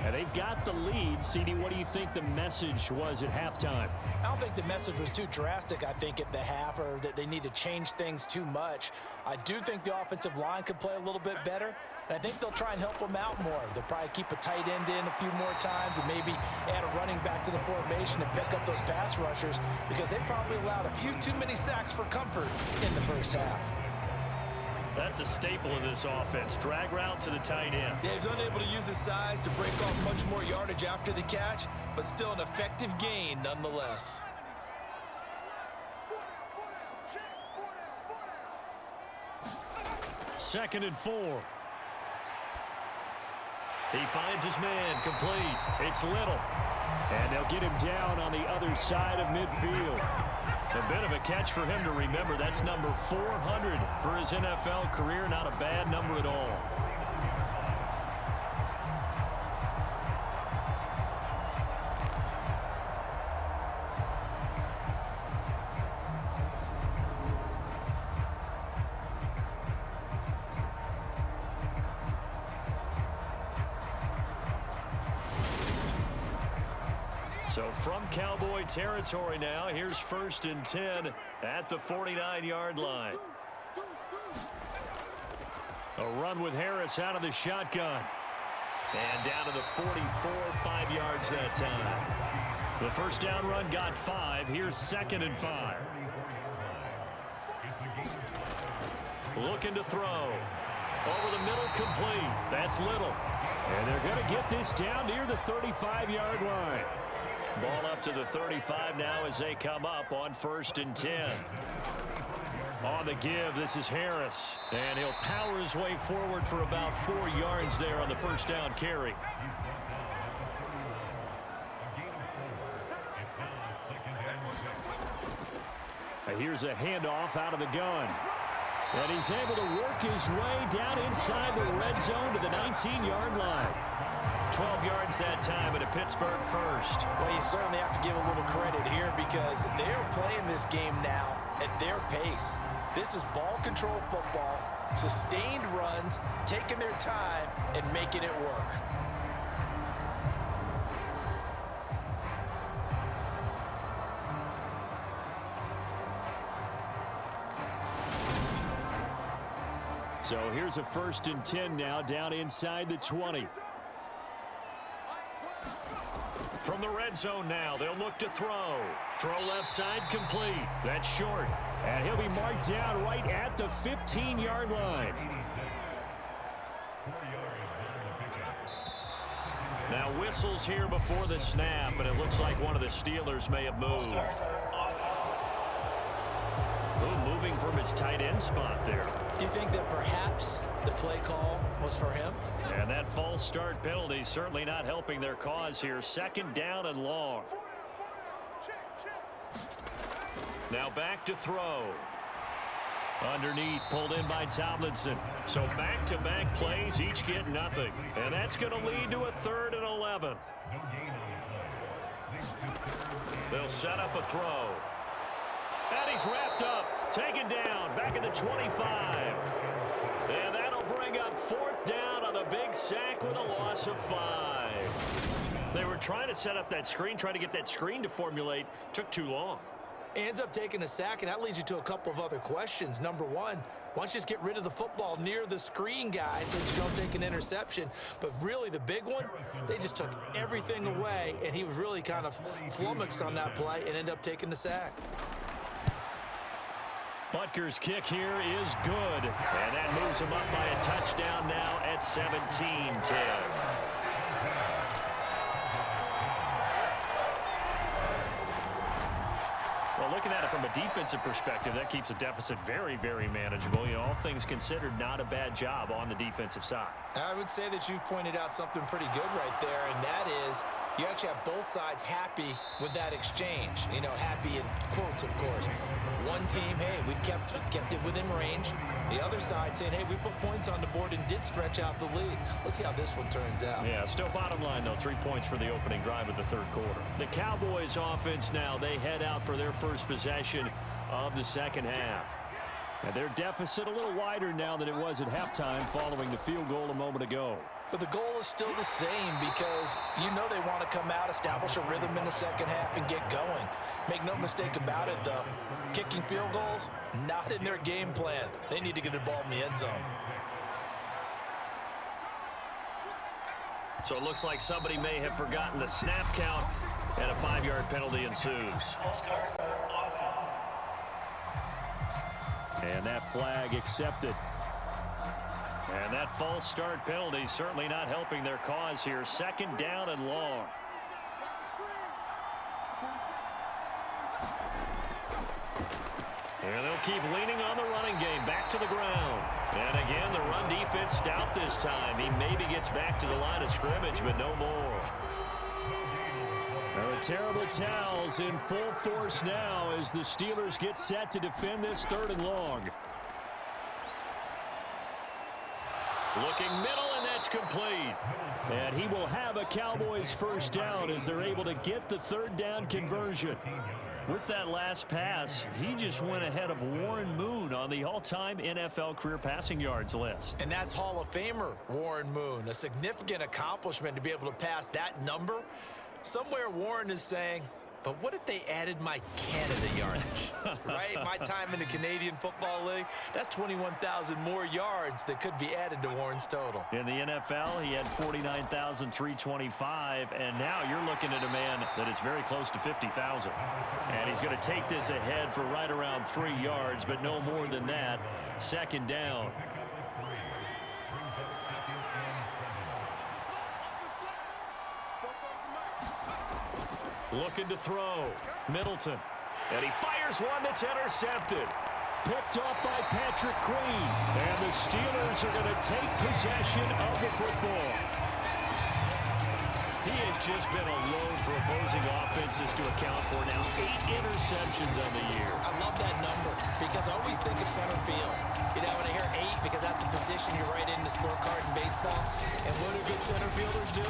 And they've got the lead. CD, what do you think the message was at halftime? I don't think the message was too drastic, I think, at the half, or that they need to change things too much. I do think the offensive line could play a little bit better, and I think they'll try and help them out more. They'll probably keep a tight end in a few more times and maybe add a running back to the formation and pick up those pass rushers, because they probably allowed a few too many sacks for comfort in the first half. That's a staple of this offense. Drag route to the tight end. Yeah, he's unable to use his size to break off much more yardage after the catch, but still an effective gain nonetheless. Second and 4. He finds his man complete. It's Little. And they'll get him down on the other side of midfield. A bit of a catch for him to remember. That's number 400 for his NFL career. Not a bad number at all. So from Cowboy territory now, here's 1st and 10 at the 49-yard line. A run with Harris out of the shotgun. And down to the 44, 5 yards that time. The first down run got 5. Here's 2nd and 5. Looking to throw. Over the middle, complete. That's Little. And they're going to get this down near the 35-yard line. Ball up to the 35 now as they come up on 1st and 10. On the give, this is Harris. And he'll power his way forward for about 4 yards there on the first down carry. Here's a handoff out of the gun. And he's able to work his way down inside the red zone to the 19-yard line. 12 yards that time at a Pittsburgh first. Well, you certainly have to give a little credit here because they're playing this game now at their pace. This is ball control football, sustained runs, taking their time, and making it work. So here's a 1st and 10 now down inside the 20. From the red zone now, they'll look to throw. Throw left side complete. That's short. And he'll be marked down right at the 15-yard line. Now whistles here before the snap, and it looks like one of the Steelers may have moved. Ooh, moving from his tight end spot there. Do you think that perhaps the play call was for him? And that false start penalty certainly not helping their cause here. 2nd down and long. Now back to throw. Underneath, pulled in by Tomlinson. So back-to-back plays, each get nothing. And that's going to lead to a 3rd and 11. They'll set up a throw. And he's wrapped up, taken down, back at the 25. And that'll bring up 4th down on the big sack with a loss of 5. They were trying to set up that screen, trying to get that screen to formulate. Took too long. Ends up taking a sack, and that leads you to a couple of other questions. Number one, why don't you just get rid of the football near the screen guy so that you don't take an interception? But really the big one, they just took everything away, and he was really kind of flummoxed on that play and ended up taking the sack. Butker's kick here is good, and that moves him up by a touchdown now at 17-10. Well, looking at it from a defensive perspective, that keeps the deficit very, very manageable. All things considered, not a bad job on the defensive side. I would say that you've pointed out something pretty good right there, and that is you actually have both sides happy with that exchange. Happy in quotes, of course. One team, hey, we've kept it within range. The other side saying, hey, we put points on the board and did stretch out the lead. Let's see how this one turns out. Yeah, still bottom line, though, 3 points for the opening drive of the third quarter. The Cowboys offense now, they head out for their first possession of the second half. And their deficit a little wider now than it was at halftime following the field goal a moment ago. But the goal is still the same because they want to come out, establish a rhythm in the second half, and get going. Make no mistake about it, though. Kicking field goals, not in their game plan. They need to get the ball in the end zone. So it looks like somebody may have forgotten the snap count, and a 5-yard penalty ensues. And that flag accepted. And that false start penalty certainly not helping their cause here. Second down and long. And they'll keep leaning on the running game. Back to the ground. And again, the run defense stout this time. He maybe gets back to the line of scrimmage, but no more. The terrible towels in full force now as the Steelers get set to defend this third and long. Looking middle, and that's complete. And he will have a Cowboys first down as they're able to get the third down conversion. With that last pass, he just went ahead of Warren Moon on the all-time NFL career passing yards list. And that's Hall of Famer Warren Moon. A significant accomplishment to be able to pass that number. Somewhere Warren is saying, but what if they added my Canada yardage, right? My time in the Canadian Football League, that's 21,000 more yards that could be added to Warren's total. In the NFL, he had 49,325, and now you're looking at a man that is very close to 50,000. And he's going to take this ahead for right around 3 yards, but no more than that. Second down. Looking to throw. Middleton. And he fires one that's intercepted. Picked off by Patrick Queen. And the Steelers are going to take possession of the football. He has just been a load for opposing offenses to account for now. 8 interceptions on the year. I love that number because I always think of center field. When I hear 8, because that's the position you write in the scorecard in baseball. And what do good center fielders do?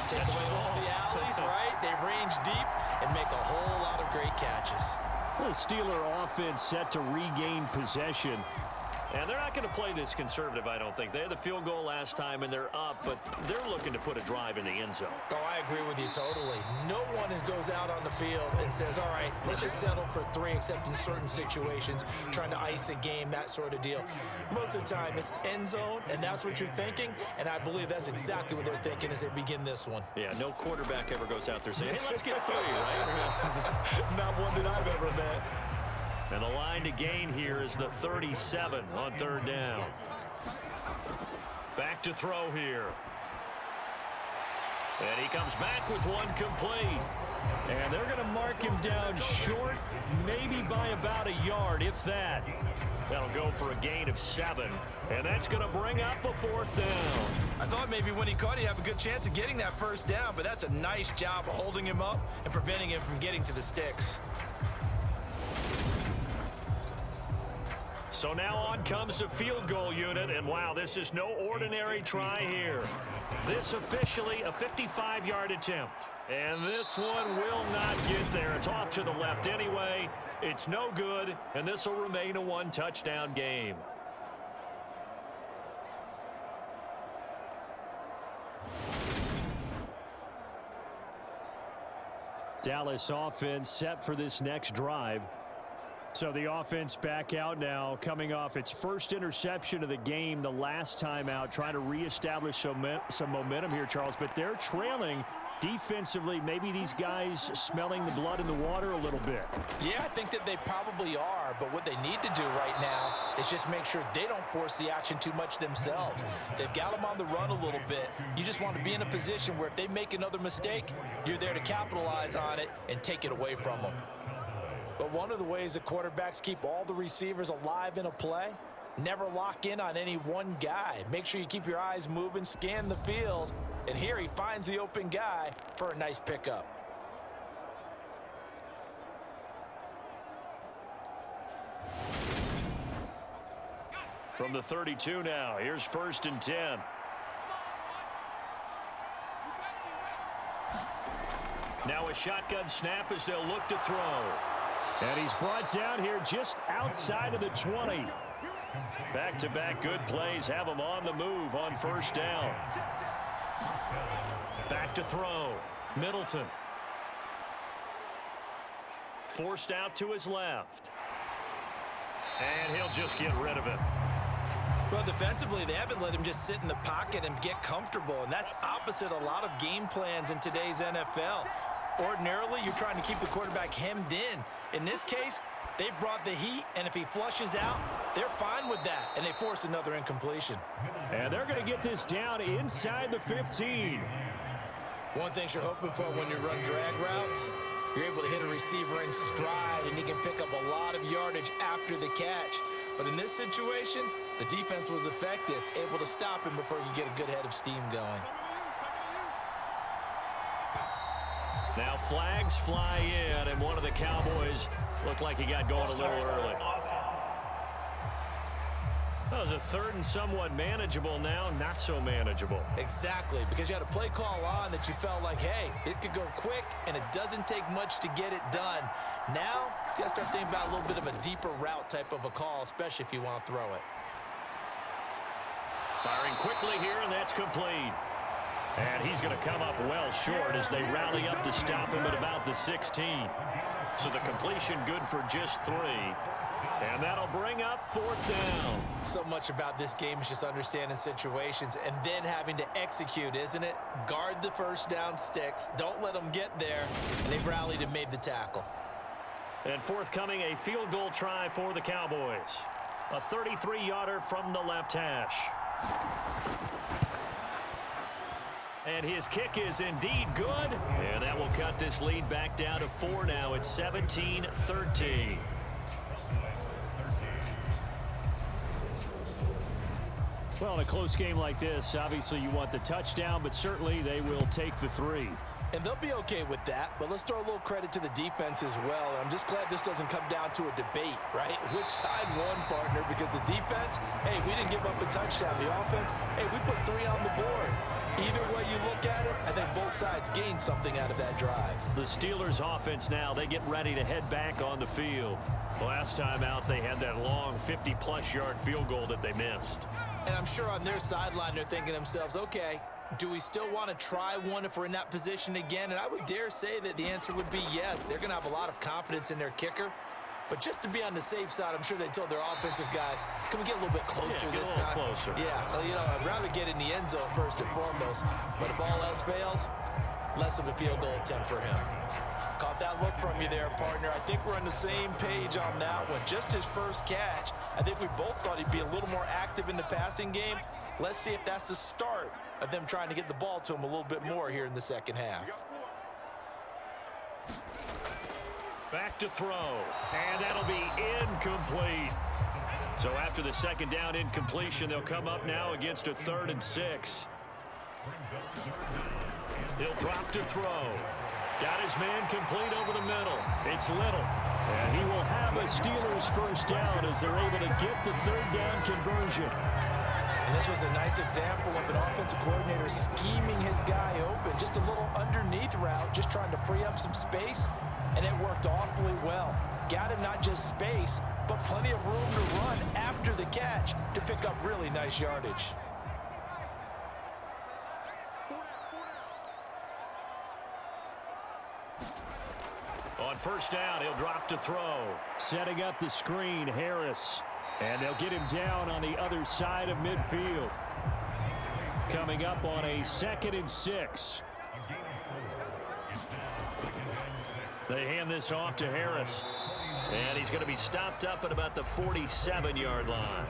Take away all the alleys, right? They range deep and make a whole lot of great catches. The Steeler offense set to regain possession. And they're not going to play this conservative, I don't think. They had the field goal last time, and they're up, but they're looking to put a drive in the end zone. Oh, I agree with you totally. No one goes out on the field and says, all right, let's just settle for 3, except in certain situations, trying to ice a game, that sort of deal. Most of the time, it's end zone, and that's what you're thinking, and I believe that's exactly what they're thinking as they begin this one. Yeah, no quarterback ever goes out there saying, hey, let's get 3, right? Not one that I've ever met. And the line to gain here is the 37 on third down. Back to throw here. And he comes back with one complete. And they're going to mark him down short, maybe by about a yard, if that. That'll go for a gain of 7. And that's going to bring up a fourth down. I thought maybe when he caught, he'd have a good chance of getting that first down, but that's a nice job of holding him up and preventing him from getting to the sticks. So now on comes the field goal unit, and wow, this is no ordinary try here. This officially a 55-yard attempt. And this one will not get there. It's off to the left anyway. It's no good, and this will remain a 1-touchdown game. Dallas offense set for this next drive. So the offense back out now, coming off its first interception of the game the last time out, trying to reestablish some momentum here, Charles. But they're trailing defensively. Maybe these guys smelling the blood in the water a little bit. Yeah, I think that they probably are. But what they need to do right now is just make sure they don't force the action too much themselves. They've got them on the run a little bit. You just want to be in a position where if they make another mistake, you're there to capitalize on it and take it away from them. But one of the ways that quarterbacks keep all the receivers alive in a play, never lock in on any one guy. Make sure you keep your eyes moving, scan the field, and here he finds the open guy for a nice pickup. From the 32 now, here's 1st and 10. Now a shotgun snap as they'll look to throw. And he's brought down here just outside of the 20. Back-to-back good plays have him on the move on 1st down. Back to throw. Middleton. Forced out to his left. And he'll just get rid of it. Well, defensively, they haven't let him just sit in the pocket and get comfortable, and that's opposite a lot of game plans in today's NFL. Ordinarily, you're trying to keep the quarterback hemmed in. In this case, they brought the heat, and if he flushes out, they're fine with that, and they force another incompletion. And they're going to get this down inside the 15. One thing you're hoping for when you run drag routes, you're able to hit a receiver in stride, and he can pick up a lot of yardage after the catch. But in this situation, the defense was effective, able to stop him before you get a good head of steam going. Now flags fly in, and one of the Cowboys looked like he got going a little early. That was a 3rd and somewhat manageable, now not so manageable. Exactly, because you had a play call on that you felt like, hey, this could go quick, and it doesn't take much to get it done. Now, you got to start thinking about a little bit of a deeper route type of a call, especially if you want to throw it. Firing quickly here, and that's complete. And he's going to come up well short as they rally up to stop him at about the 16. So the completion good for just 3. And that'll bring up 4th down. So much about this game is just understanding situations and then having to execute, isn't it? Guard the 1st down sticks. Don't let them get there. And they've rallied and made the tackle. And forthcoming, a field goal try for the Cowboys. A 33-yarder from the left hash. And his kick is indeed good. And that will cut this lead back down to 4 now. It's 17-13. Well, in a close game like this, obviously you want the touchdown, but certainly they will take the 3. And they'll be okay with that, but let's throw a little credit to the defense as well. I'm just glad this doesn't come down to a debate, right? Which side won, partner? Because the defense, hey, we didn't give up a touchdown. The offense, hey, we put 3 on the board. Either way you look at it, I think both sides gained something out of that drive. The Steelers' offense now, they get ready to head back on the field. Last time out, they had that long 50-plus yard field goal that they missed. And I'm sure on their sideline they're thinking to themselves, okay, do we still want to try one if we're in that position again? And I would dare say that the answer would be yes. They're going to have a lot of confidence in their kicker. But just to be on the safe side, I'm sure they told their offensive guys, can we get a little bit closer this time? Closer. Yeah, well, you know, I'd rather get in the end zone first and foremost. But if all else fails, less of a field goal attempt for him. Caught that look from you there, partner. I think we're on the same page on that one. Just his first catch. I think we both thought he'd be a little more active in the passing game. Let's see if that's the start of them trying to get the ball to him a little bit more here in the second half. Back to throw, and that'll be incomplete. So after the 2nd down incompletion, they'll come up now against a 3rd and 6. He'll drop to throw. Got his man complete over the middle. It's Little. And he will have a Steelers 1st down as they're able to get the 3rd down conversion. And this was a nice example of an offensive coordinator scheming his guy open. Just a little underneath route, just trying to free up some space, and it worked awfully well. Got him not just space, but plenty of room to run after the catch to pick up really nice yardage. On 1st down, he'll drop to throw. Setting up the screen, Harris. And they'll get him down on the other side of midfield. Coming up on a 2nd and 6. They hand this off to Harris. And he's going to be stopped up at about the 47-yard line.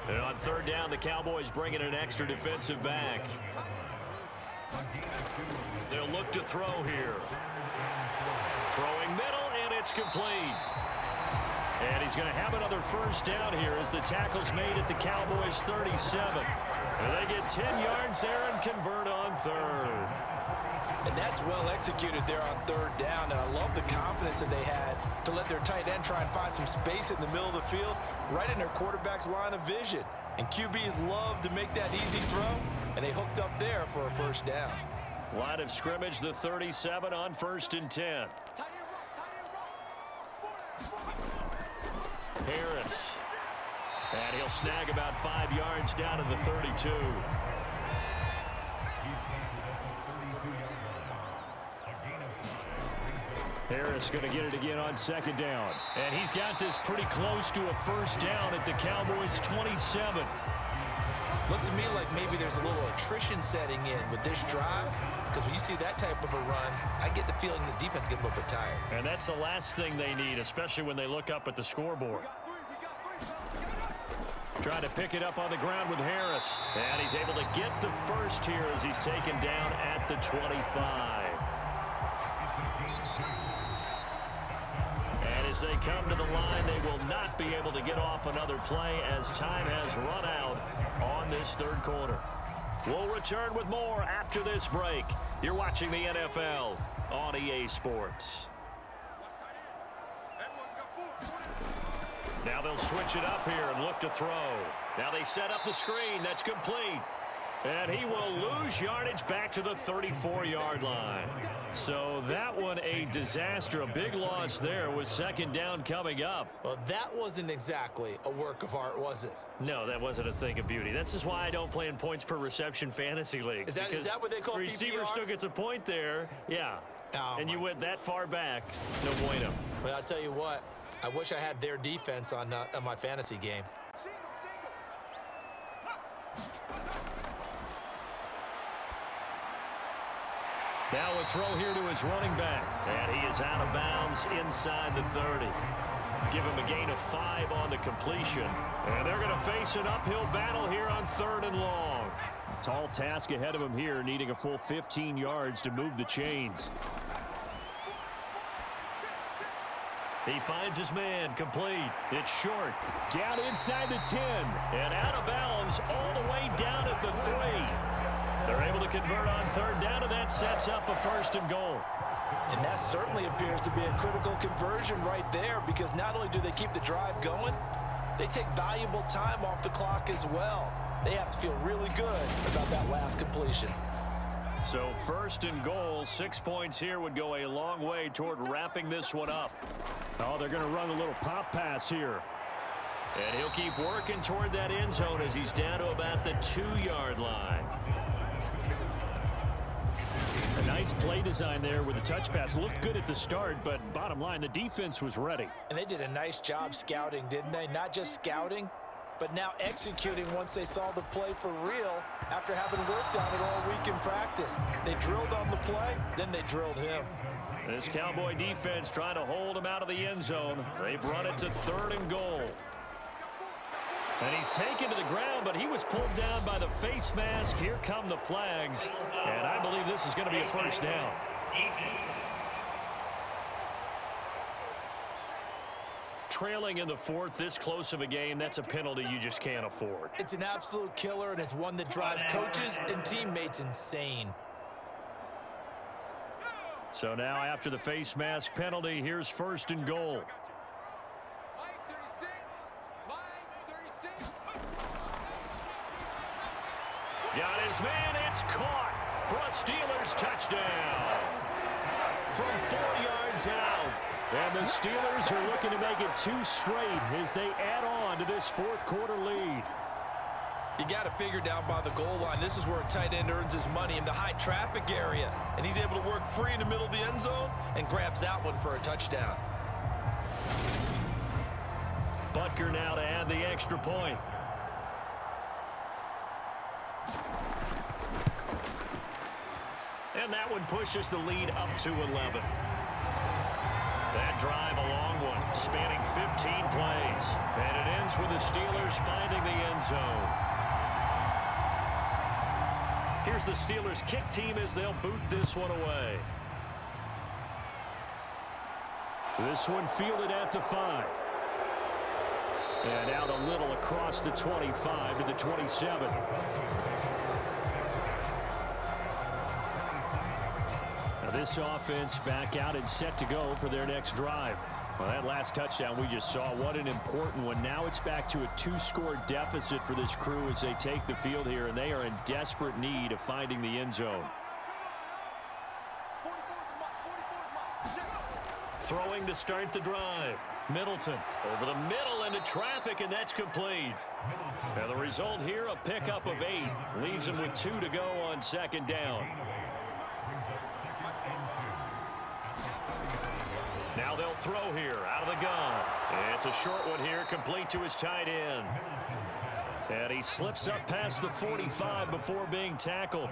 And on 3rd down, the Cowboys bring in an extra defensive back. They'll look to throw here. Throwing middle, and it's complete. And he's going to have another first down here as the tackle's made at the Cowboys' 37. And they get 10 yards there and convert on third. And that's well executed there on third down. And I love the confidence that they had to let their tight end try and find some space in the middle of the field, right in their quarterback's line of vision. And QBs love to make that easy throw, and they hooked up there for a first down. Line of scrimmage, the 37 on 1st and 10. Harris. And he'll snag about 5 yards down to the 32. Harris going to get it again on 2nd down. And he's got this pretty close to a first down at the Cowboys' 27. Looks to me like maybe there's a little attrition setting in with this drive, because when you see that type of a run, I get the feeling the defense gets a little bit tired. And that's the last thing they need, especially when they look up at the scoreboard. Trying to pick it up on the ground with Harris. And he's able to get the first here as he's taken down at the 25. And as they come to the line, they will not be able to get off another play as time has run out on this third quarter. We'll return with more after this break. You're watching the NFL on EA Sports. Now they'll switch it up here and look to throw. Now they set up the screen. That's complete. And he will lose yardage back to the 34-yard line. So that one a disaster. A big loss there with 2nd down coming up. Well, that wasn't exactly a work of art, was it? No, that wasn't a thing of beauty. That's just why I don't play in points per reception fantasy leagues. Is that what they call the receiver PPR? still gets a point there. Yeah. Oh, and you went that far back. No bueno. Well, I'll tell you what. I wish I had their defense on my fantasy game. Now a throw here to his running back. And he is out of bounds inside the 30. Give him a gain of 5 on the completion. And they're going to face an uphill battle here on 3rd and long. Tall task ahead of him here, needing a full 15 yards to move the chains. He finds his man, complete. It's short. Down inside the 10. And out of bounds all the way down at the 3. They're able to convert on 3rd down, and that sets up a 1st and goal. And that certainly appears to be a critical conversion right there, because not only do they keep the drive going, they take valuable time off the clock as well. They have to feel really good about that last completion. So 1st and goal, 6 points here would go a long way toward wrapping this one up. Oh, they're going to run a little pop pass here. And he'll keep working toward that end zone as he's down to about the 2-yard line. A nice play design there with the touch pass. Looked good at the start, but bottom line, the defense was ready. And they did a nice job scouting, didn't they? Not just scouting, but now executing once they saw the play for real after having worked on it all week in practice. They drilled on the play, then they drilled him. This Cowboy defense trying to hold him out of the end zone. They've run it to 3rd and goal. And he's taken to the ground, but he was pulled down by the face mask. Here come the flags. And I believe this is going to be a 1st down. Trailing in the 4th, this close of a game, that's a penalty you just can't afford. It's an absolute killer, and it's one that drives coaches and teammates insane. So now after the face mask penalty, here's 1st and goal. Got his man, it's caught for a Steelers touchdown. From 4 yards out. And the Steelers are looking to make it 2 straight as they add on to this 4th quarter lead. You got to figure down by the goal line. This is where a tight end earns his money, in the high traffic area. And he's able to work free in the middle of the end zone and grabs that one for a touchdown. Butker now to add the extra point. And that one pushes the lead up to 11. That drive a long one, spanning 15 plays. And it ends with the Steelers finding the end zone. Here's the Steelers kick team as they'll boot this one away. This one fielded at the 5. And out a little across the 25 to the 27. Now this offense back out and set to go for their next drive. Well, that last touchdown we just saw, what an important one. Now it's back to a 2-score deficit for this crew as they take the field here, and they are in desperate need of finding the end zone. Throwing to start the drive. Middleton over the middle into traffic, and that's complete. And the result here, a pickup of 8. Leaves him with 2 to go on second down. Now they'll throw here out of the gun. It's a short one here, complete to his tight end. And he slips up past the 45 before being tackled.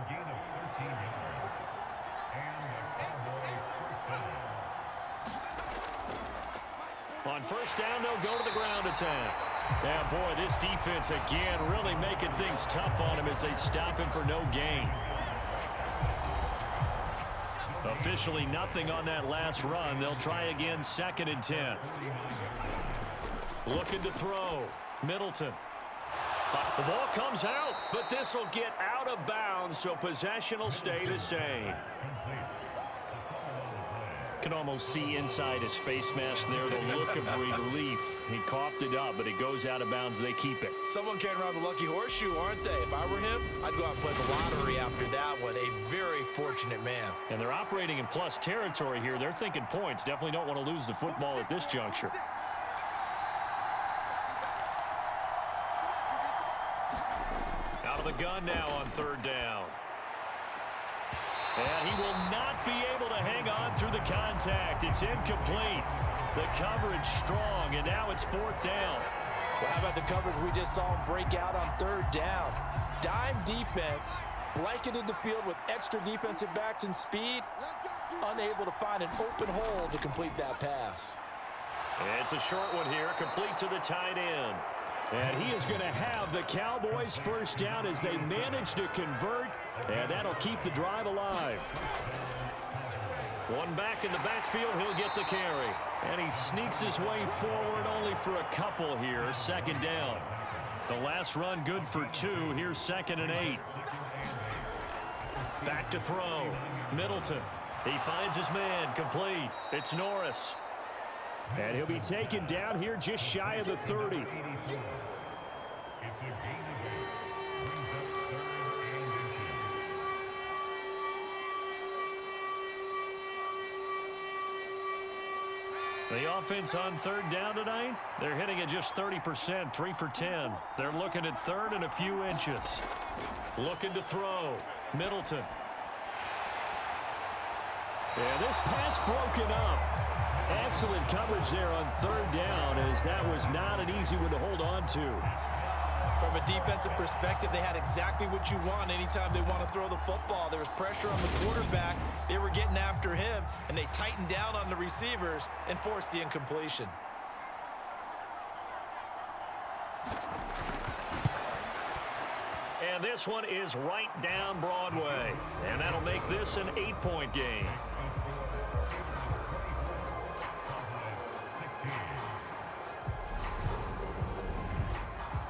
On first down, they'll go to the ground attack. Yeah, boy, this defense again really making things tough on him as they stop him for no gain. Officially nothing on that last run. They'll try again, 2nd and 10. Looking to throw. Middleton. The ball comes out, but this will get out of bounds, so possession will stay the same. Can almost see inside his face mask there the look of relief. He coughed it up, but it goes out of bounds. They keep it. Someone carrying around the lucky horseshoe, aren't they? If I were him, I'd go out and play the lottery after that one. A very fortunate man. And they're operating in plus territory here. They're thinking points. Definitely don't want to lose the football at this juncture. Out of the gun now on 3rd down. And he will not be able to hang on through the contact. It's incomplete. The coverage strong, and now it's 4th down. Well, how about the coverage we just saw him break out on 3rd down? Dime defense, blanketed the field with extra defensive backs and speed, unable to find an open hole to complete that pass. It's a short one here, complete to the tight end. And he is going to have the Cowboys first down as they manage to convert, and that'll keep the drive alive. One back in the backfield, he'll get the carry. And he sneaks his way forward only for a couple here, 2nd down. The last run good for 2. Here's 2nd and 8. Back to throw. Middleton. He finds his man, complete. It's Norris. And he'll be taken down here just shy of the 30. The offense on 3rd down tonight, they're hitting at just 30%, 3 for 10. They're looking at 3rd and a few inches. Looking to throw. Middleton. And this pass broken up. Excellent coverage there on 3rd down, as that was not an easy one to hold on to. From a defensive perspective, they had exactly what you want anytime they want to throw the football. There was pressure on the quarterback. They were getting after him, and they tightened down on the receivers and forced the incompletion. And this one is right down Broadway, and that'll make this an 8-point game.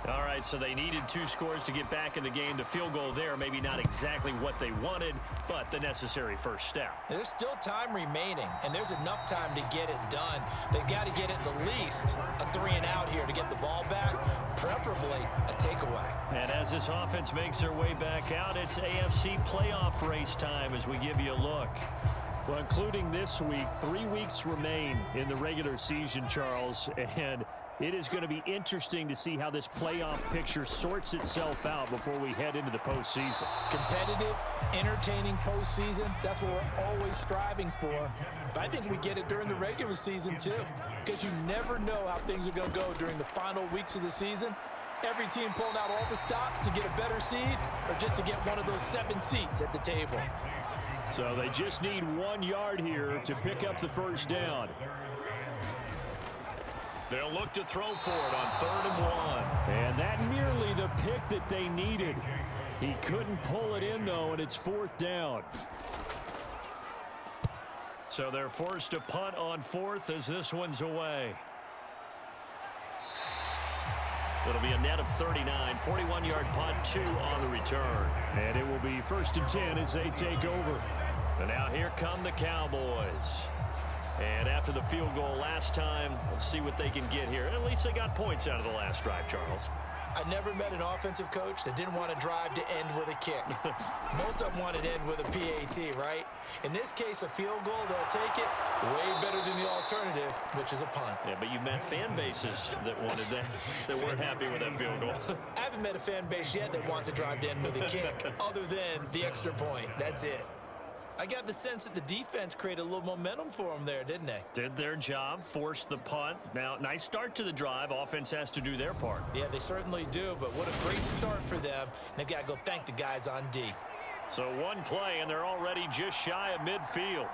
All right, so they needed 2 scores to get back in the game. The field goal there, maybe not exactly what they wanted, but the necessary first step. There's still time remaining, and there's enough time to get it done. They've got to get at the least a 3-and-out here to get the ball back, preferably a takeaway. And as this offense makes their way back out, it's AFC playoff race time as we give you a look. Well, including this week, 3 weeks remain in the regular season, Charles, and it is going to be interesting to see how this playoff picture sorts itself out before we head into the postseason. Competitive, entertaining postseason, that's what we're always striving for. But I think we get it during the regular season, too, because you never know how things are going to go during the final weeks of the season. Every team pulling out all the stops to get a better seed or just to get one of those 7 seats at the table. So they just need 1 yard here to pick up the first down. They'll look to throw for it on 3rd and 1. And that nearly the pick that they needed. He couldn't pull it in, though, and it's 4th down. So they're forced to punt on fourth as this one's away. It'll be a net of 39, 41-yard punt, 2 on the return. And it will be 1st and 10 as they take over. And now here come the Cowboys. And after the field goal last time, we'll see what they can get here. At least they got points out of the last drive, Charles. I never met an offensive coach that didn't want to drive to end with a kick. Most of them wanted to end with a PAT, right? In this case, a field goal, they'll take it way better than the alternative, which is a punt. Yeah, but you met fan bases that wanted that, that weren't happy with that field goal. I haven't met a fan base yet that wants to drive to end with a kick, other than the extra point. That's it. I got the sense that the defense created a little momentum for them there, didn't they? Did their job, forced the punt. Now, nice start to the drive. Offense has to do their part. Yeah, they certainly do, but what a great start for them. And they've got to go thank the guys on D. So one play, and they're already just shy of midfield.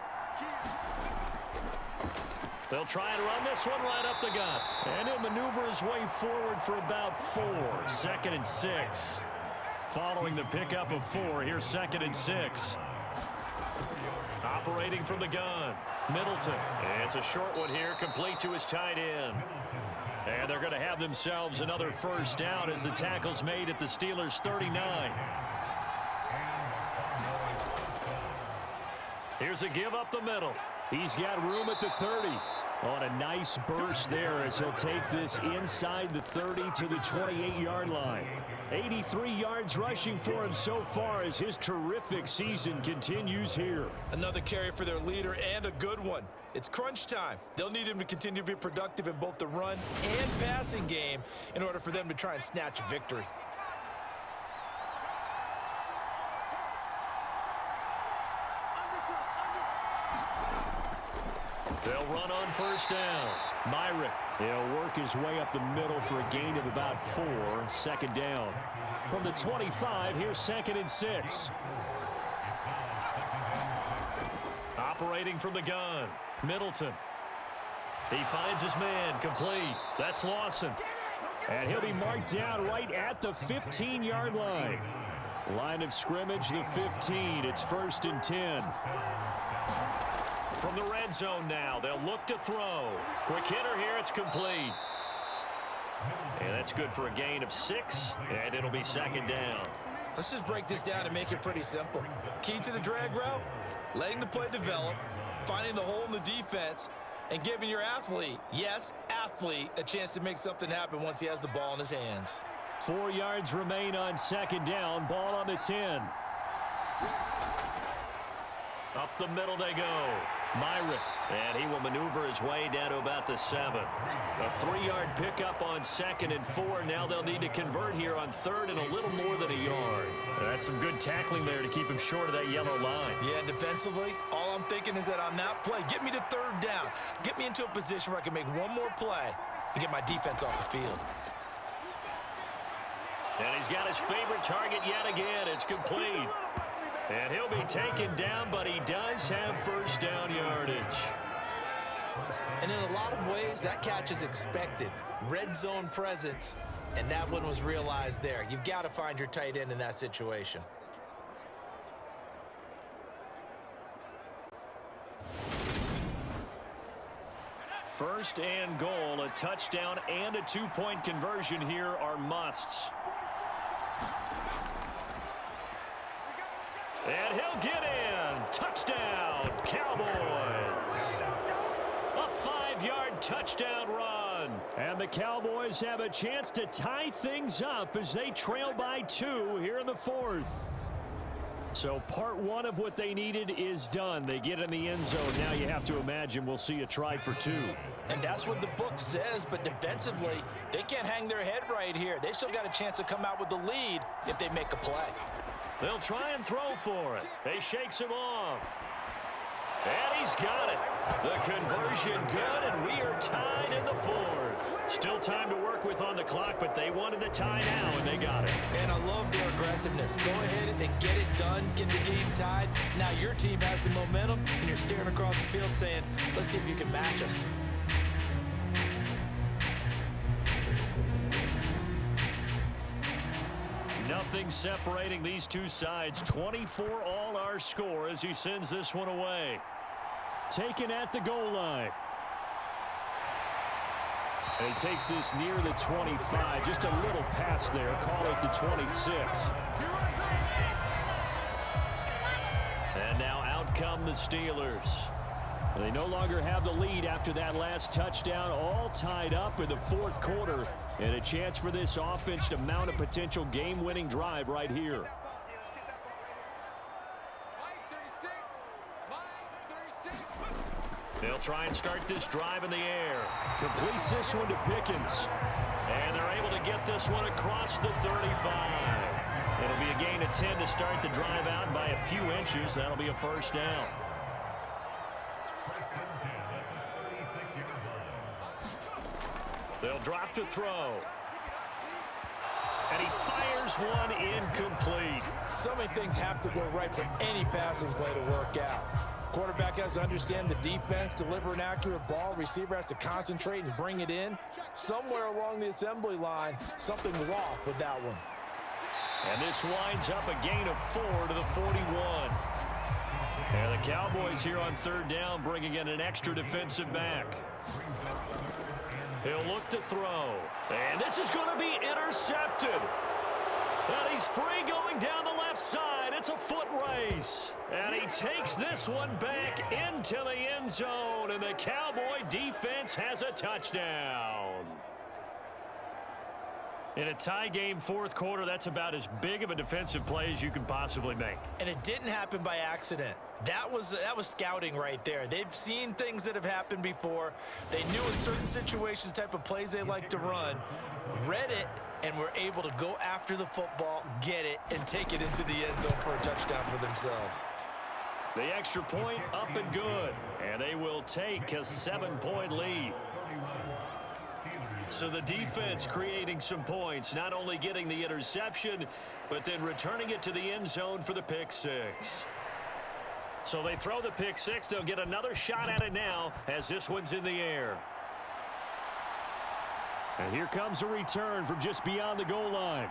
They'll try and run this one right up the gut. And he'll maneuver his way forward for about 4. 2nd and 6. Following the pickup of 4, here's 2nd and 6. Operating from the gun, Middleton. It's a short one here, complete to his tight end. And they're going to have themselves another first down as the tackle's made at the Steelers' 39. Here's a give up the middle. He's got room at the 30. On a nice burst there as he'll take this inside the 30 to the 28-yard line. 83 yards rushing for him so far as his terrific season continues here. Another carry for their leader and a good one. It's crunch time. They'll need him to continue to be productive in both the run and passing game in order for them to try and snatch a victory. They'll run on first down. Myrick. He'll work his way up the middle for a gain of about 4. 2nd down. From the 25, here's 2nd and 6. Operating from the gun, Middleton. He finds his man, complete. That's Lawson. And he'll be marked down right at the 15-yard line. Line of scrimmage, the 15. It's 1st and 10. From the red zone now, they'll look to throw. Quick hitter here, it's complete. And that's good for a gain of 6, and it'll be 2nd down. Let's just break this down and make it pretty simple. Key to the drag route, letting the play develop, finding the hole in the defense, and giving your athlete, yes, athlete, a chance to make something happen once he has the ball in his hands. 4 yards remain on 2nd down. Ball on the 10. Up the middle they go. Myrick, and he will maneuver his way down to about the 7. A 3-yard pickup on 2nd and 4. Now they'll need to convert here on 3rd and a little more than a yard. That's some good tackling there to keep him short of that yellow line. Yeah, defensively, all I'm thinking is that on that play, get me to 3rd down. Get me into a position where I can make one more play and get my defense off the field. And he's got his favorite target yet again. It's complete. And he'll be taken down, but he does have first down yardage. And in a lot of ways, that catch is expected. Red zone presence, and that one was realized there. You've got to find your tight end in that situation. First and goal, a touchdown and a 2-point conversion here are musts. And he'll get in. Touchdown, Cowboys. A 5-yard touchdown run. And the Cowboys have a chance to tie things up as they trail by 2 here in the 4th. So part 1 of what they needed is done. They get in the end zone. Now you have to imagine we'll see a try for 2. And that's what the book says, but defensively, they can't hang their head right here. They still got a chance to come out with the lead if they make a play. They'll try and throw for it. He shakes him off. And he's got it. The conversion good, and we are tied in the 4th. Still time to work with on the clock, but they wanted the tie now, and they got it. And I love their aggressiveness. Go ahead and get it done, get the game tied. Now your team has the momentum, and you're staring across the field saying, let's see if you can match us. Nothing separating these two sides. 24 all our score as he sends this one away. taken at the goal line. And he takes this near the 25. Just a little pass there. Call it the 26. And now out come the Steelers. They no longer have the lead after that last touchdown, all tied up in the fourth quarter, and a chance for this offense to mount a potential game-winning drive right here. They'll try and start this drive in the air. Completes this one to Pickens. And they're able to get this one across the 35. It'll be a gain of 10 to start the drive out by a few inches. That'll be a first down. They'll drop to throw. And he fires one incomplete. So many things have to go right for any passing play to work out. Quarterback has to understand the defense, deliver an accurate ball. Receiver has to concentrate and bring it in. Somewhere along the assembly line, something was off with that one. And this winds up a gain of 4 to the 41. And the Cowboys here on third down bringing in an extra defensive back. He'll look to throw. And this is going to be intercepted. And he's free going down the left side. It's a foot race. And he takes this one back into the end zone. And the Cowboy defense has a touchdown. In a tie game fourth quarter, that's about as big of a defensive play as you can possibly make. And it didn't happen by accident. That was scouting right there. They've seen things that have happened before. They knew in certain situations the type of plays they like to run, read it, and were able to go after the football, get it, and take it into the end zone for a touchdown for themselves. The extra point up and good. And they will take a 7-point lead. So the defense creating some points, not only getting the interception, but then returning it to the end zone for the pick six. So they throw the pick six. They'll get another shot at it now as this one's in the air. And here comes a return from just beyond the goal line.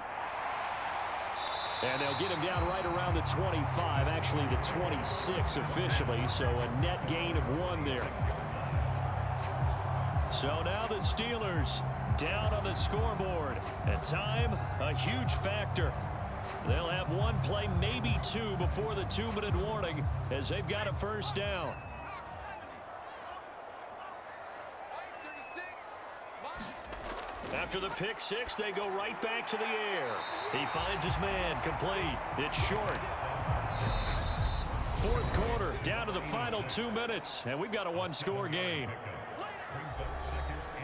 And they'll get him down right around the 25, actually the 26 officially, so a net gain of 1 there. So now the Steelers down on the scoreboard. At time, a huge factor. They'll have one play, maybe two, before the 2-minute warning as they've got a first down. After the pick six, they go right back to the air. He finds his man, complete. It's short. Fourth quarter, down to the final 2 minutes, and we've got a one-score game.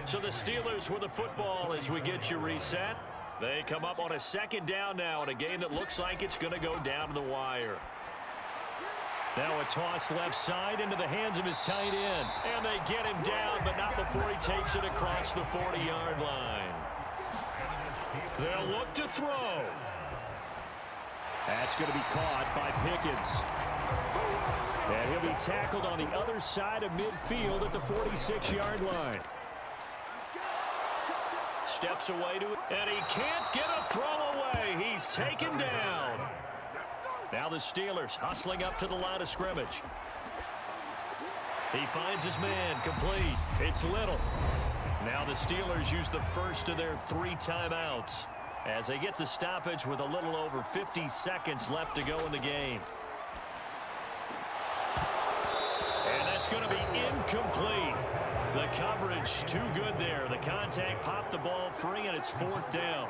So the Steelers with the football as we get you reset. They come up on a second down now in a game that looks like it's going to go down to the wire. Now a toss left side into the hands of his tight end. And they get him down, but not before he takes it across the 40-yard line. They'll look to throw. That's going to be caught by Pickens. And he'll be tackled on the other side of midfield at the 46-yard line. Steps away to it, and he can't get a throw away. He's taken down. Now the Steelers hustling up to the line of scrimmage. He finds his man, complete. It's Little. Now the Steelers use the first of their 3 timeouts as they get the stoppage with a little over 50 seconds left to go in the game. And that's going to be incomplete. The coverage too good there. The contact popped the ball free, and it's 4th down.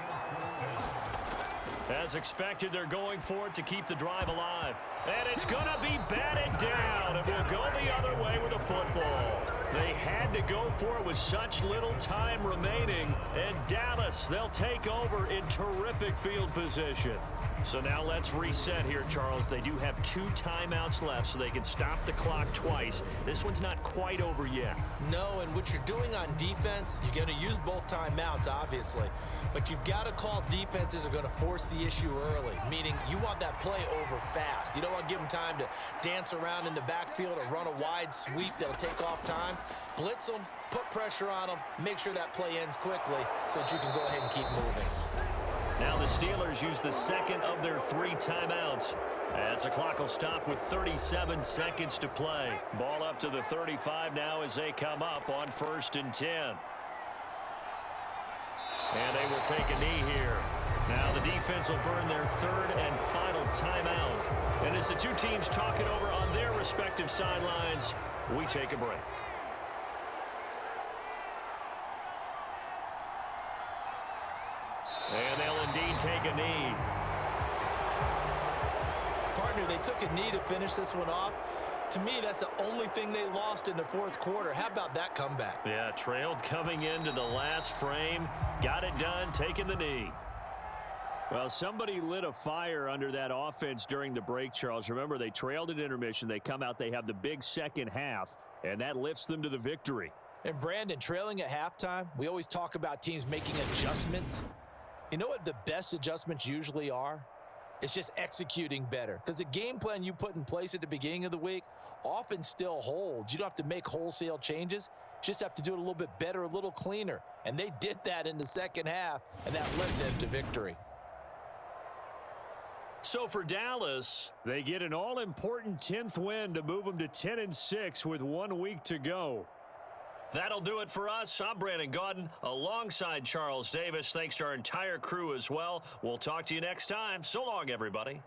As expected, they're going for it to keep the drive alive. And it's going to be batted down, and will go the other way with the football. They had to go for it with such little time remaining. And Dallas, they'll take over in terrific field position. So now let's reset here, Charles. They do have 2 timeouts left, so they can stop the clock twice. This one's not quite over yet. No, and what you're doing on defense, you're going to use both timeouts, obviously. But you've got to call defenses are going to force the issue early, meaning you want that play over fast. You don't want to give them time to dance around in the backfield or run a wide sweep that'll take off time. Blitz them, put pressure on them, make sure that play ends quickly so that you can go ahead and keep moving. Now the Steelers use the second of their 3 timeouts as the clock will stop with 37 seconds to play. Ball up to the 35 now as they come up on 1st and 10. And they will take a knee here. Now the defense will burn their 3rd and final timeout. And as the two teams talk it over on their respective sidelines, we take a break. And they'll indeed take a knee. Partner, they took a knee to finish this one off. To me, that's the only thing they lost in the 4th quarter. How about that comeback? Yeah, trailed coming into the last frame. Got it done, taking the knee. Well, somebody lit a fire under that offense during the break, Charles. Remember, they trailed at intermission. They come out, they have the big second half, and that lifts them to the victory. And Brandon, trailing at halftime, we always talk about teams making adjustments. You know what the best adjustments usually are? It's just executing better. Because the game plan you put in place at the beginning of the week often still holds. You don't have to make wholesale changes. You just have to do it a little bit better, a little cleaner. And they did that in the second half, and that led them to victory. So for Dallas, they get an all-important 10th win to move them to 10-6 with 1 week to go. That'll do it for us. I'm Brandon Gaudin alongside Charles Davis. Thanks to our entire crew as well. We'll talk to you next time. So long, everybody.